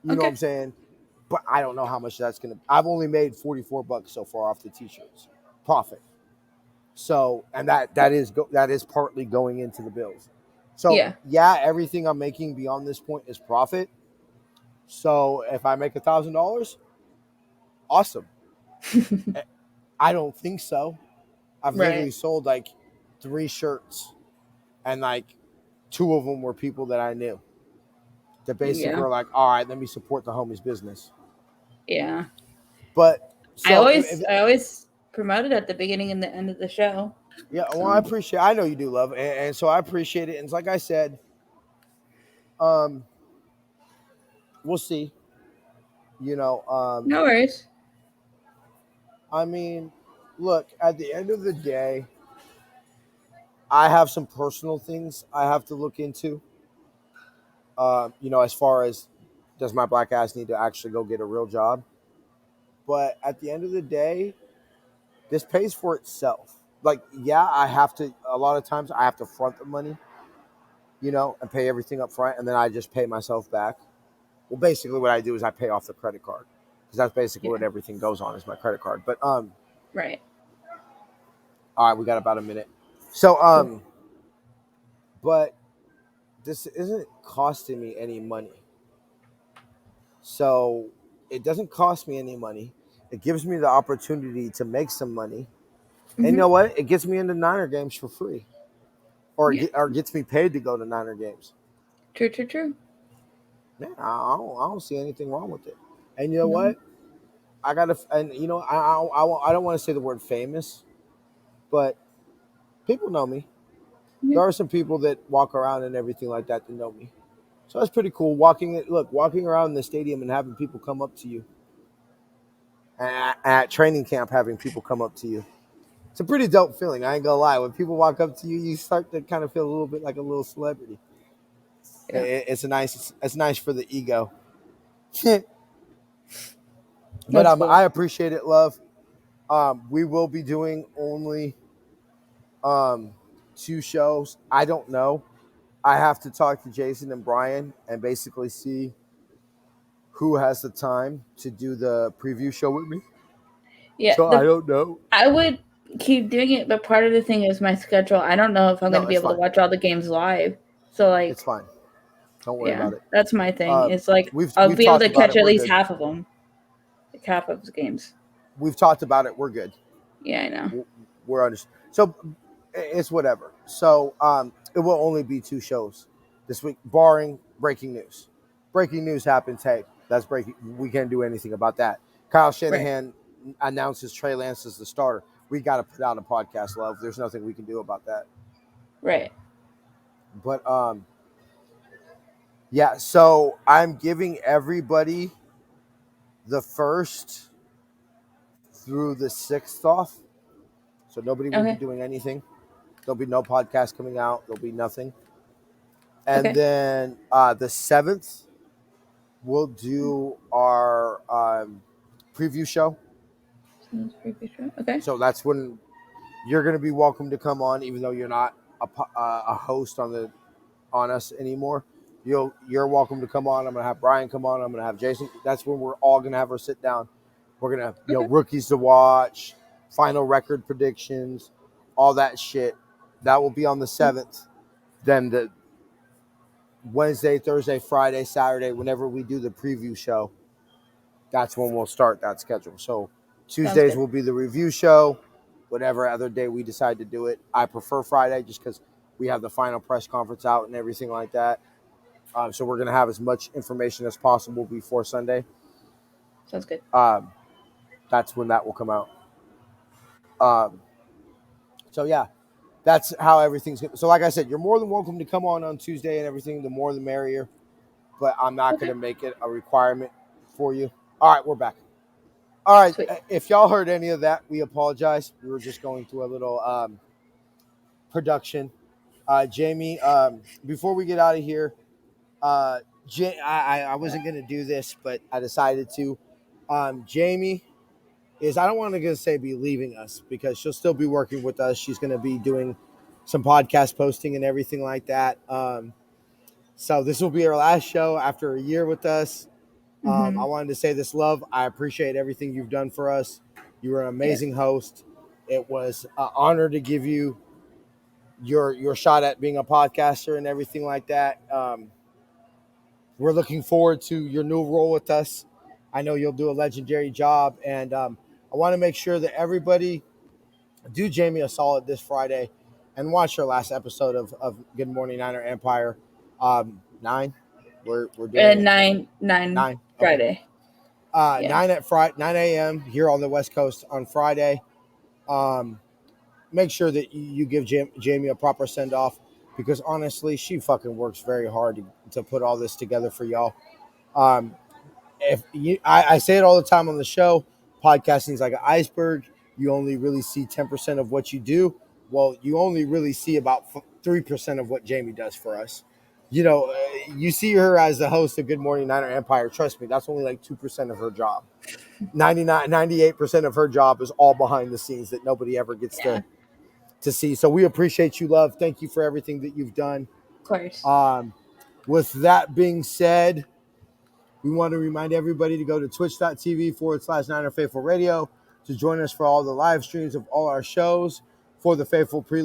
You know what Okay. I'm saying? But I don't know how much that's gonna. I've only made $44 so far off the t-shirts profit. So and that is partly going into the bills. So Yeah. yeah, everything I'm making beyond this point is profit. So if I make $1,000, awesome. I don't think so. I've literally Right. sold like 3 shirts, and like 2 of them were people that I knew that basically Yeah. were like, all right, let me support the homie's business. Yeah. But I so always I always promote it at the beginning and the end of the show. yeah, well, I So appreciate. I know you do, love, and so I appreciate it. And it's like I said, um, we'll see. You know, no worries. I mean, look, at the end of the day, I have some personal things I have to look into. As far as does my black ass need to actually go get a real job? But at the end of the day, this pays for itself. Like, yeah, I have to. A lot of times, I have to front the money, and pay everything up front, and then I just pay myself back. Well, basically, what I do is I pay off the credit card because that's basically what Yeah. everything goes on is my credit card. But Right. all right, we got about a minute. So Cool. but this isn't costing me any money. So it doesn't cost me any money. It gives me the opportunity to make some money. And you Hmm. know what? It gets me into Niner games for free, Yeah. or gets me paid to go to Niner games. True. True. True. Man, I don't see anything wrong with it. And you know No. what? I gotta, and I don't want to say the word famous, but people know me. Yeah. There are some people that walk around and everything like that know me. So that's pretty cool. Walking around the stadium and having people come up to you at training camp, having people come up to you. It's a pretty dope feeling. I ain't gonna lie. When people walk up to you, you start to kind of feel a little bit like a little celebrity. Yeah. It's nice for the ego. But That's I cool. appreciate it, love. We will be doing only um 2 shows. I don't know. I have to talk to Jason and Brian and basically see who has the time to do the preview show with me. Yeah, So I don't know. I would keep doing it, but part of the thing is my schedule. I don't know if I'm going No, to be it's able to fine. watch all the games live. So like, It's fine. Don't worry yeah, about it. that's my thing. It's like We've I'll be able talked to about catch it. at We're least good. half of them, like half of the games. We've talked about it. We're good. Yeah, I know. We're under. So it's whatever. So it will only be 2 shows this week, barring breaking news. Breaking news happens. Hey, that's breaking. We can't do anything about that. Kyle Shanahan announces Trey Lance as the starter. We got to put out a podcast, love. There's nothing we can do about that. Right. But yeah. So I'm giving everybody the 1st through the 6th off. So nobody will be doing anything. There'll be no podcast coming out. There'll be nothing. And then the 7th, we'll do our preview show. Okay. So that's when you're going to be welcome to come on, even though you're not a host on us anymore. You're welcome to come on. I'm going to have Brian come on. I'm going to have Jason. That's when we're all going to have our sit down. We're going to, rookies to watch, final record predictions, all that shit. That will be on the 7th. Then the Wednesday, Thursday, Friday, Saturday, whenever we do the preview show, that's when we'll start that schedule. So Tuesdays will be the review show, whatever other day we decide to do it. I prefer Friday just because we have the final press conference out and everything like that. So we're going to have as much information as possible before Sunday. Sounds good. That's when that will come out. So, yeah, that's how everything's going. So, like I said, you're more than welcome to come on Tuesday and everything. The more the merrier. But I'm not going to make it a requirement for you. All right, we're back. All right. Sweet. If y'all heard any of that, we apologize. We were just going through a little production. Jamie, before we get out of here, I wasn't going to do this, but I decided to. Jamie is, I don't want to say be leaving us because she'll still be working with us. She's going to be doing some podcast posting and everything like that. So this will be her last show after a year with us. I wanted to say this, love. I appreciate everything you've done for us. You were an amazing host. It was an honor to give you your shot at being a podcaster and everything like that. We're looking forward to your new role with us. I know you'll do a legendary job, and I want to make sure that everybody do Jamie a solid this Friday and watch her last episode of Good Morning Niner Empire. 9. We're doing 9 Friday. 9 a.m. here on the West Coast on Friday. Make sure that you give Jamie a proper send off because honestly, she fucking works very hard to put all this together for y'all. I say it all the time on the show, podcasting is like an iceberg. You only really see 10% of what you do. Well, you only really see about 3% of what Jamie does for us. You see her as the host of Good Morning Niner Empire. Trust me, that's only like 2% of her job. 98% of her job is all behind the scenes that nobody ever gets to see. So we appreciate you, love. Thank you for everything that you've done. Of course. With that being said, we want to remind everybody to go to twitch.tv/Niner Faithful Radio to join us for all the live streams of all our shows. For the Faithful by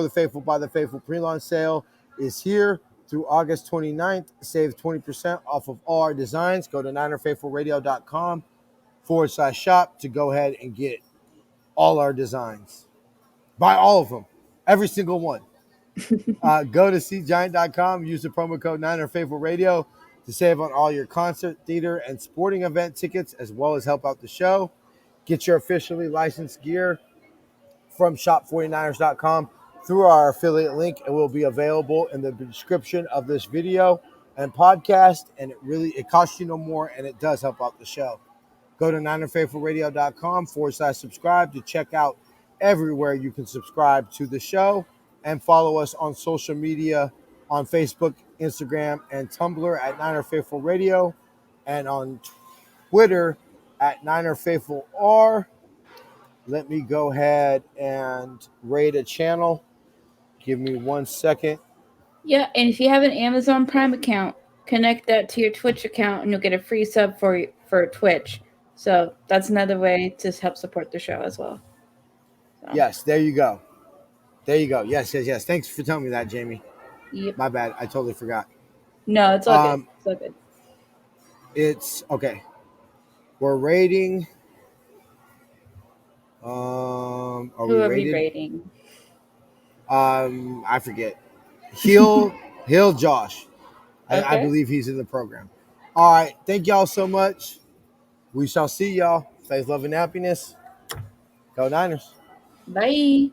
the Faithful pre-launch sale is here through August 29th. Save 20% off of all our designs. Go to NinerFaithfulRadio.com/shop to go ahead and get all our designs. Buy all of them, every single one. Go to SeatGiant.com. Use the promo code NinerFaithfulRadio to save on all your concert, theater, and sporting event tickets, as well as help out the show. Get your officially licensed gear from shop49ers.com through our affiliate link. It will be available in the description of this video and podcast, and it costs you no more, and it does help out the show. Go to NinerFaithfulRadio.com/subscribe to check out everywhere you can subscribe to the show, and follow us on social media on Facebook, Instagram, and Tumblr at Niner Faithful Radio, and on Twitter at Niner Faithful R. Let me go ahead and rate a channel. Give me 1 second. Yeah, and if you have an Amazon Prime account, connect that to your Twitch account, and you'll get a free sub for Twitch. So that's another way to help support the show as well. So, Yes, there you go. There you go. Yes. Thanks for telling me that, Jamie. Yep. My bad. I totally forgot. No, it's all good. It's all good. It's okay. We're rating. Are Who we are rated? we rating? I forget. Hill Josh. I Okay. believe he's in the program. All right. Thank y'all so much. We shall see y'all. Faith, love, and happiness. Go Niners. Bye.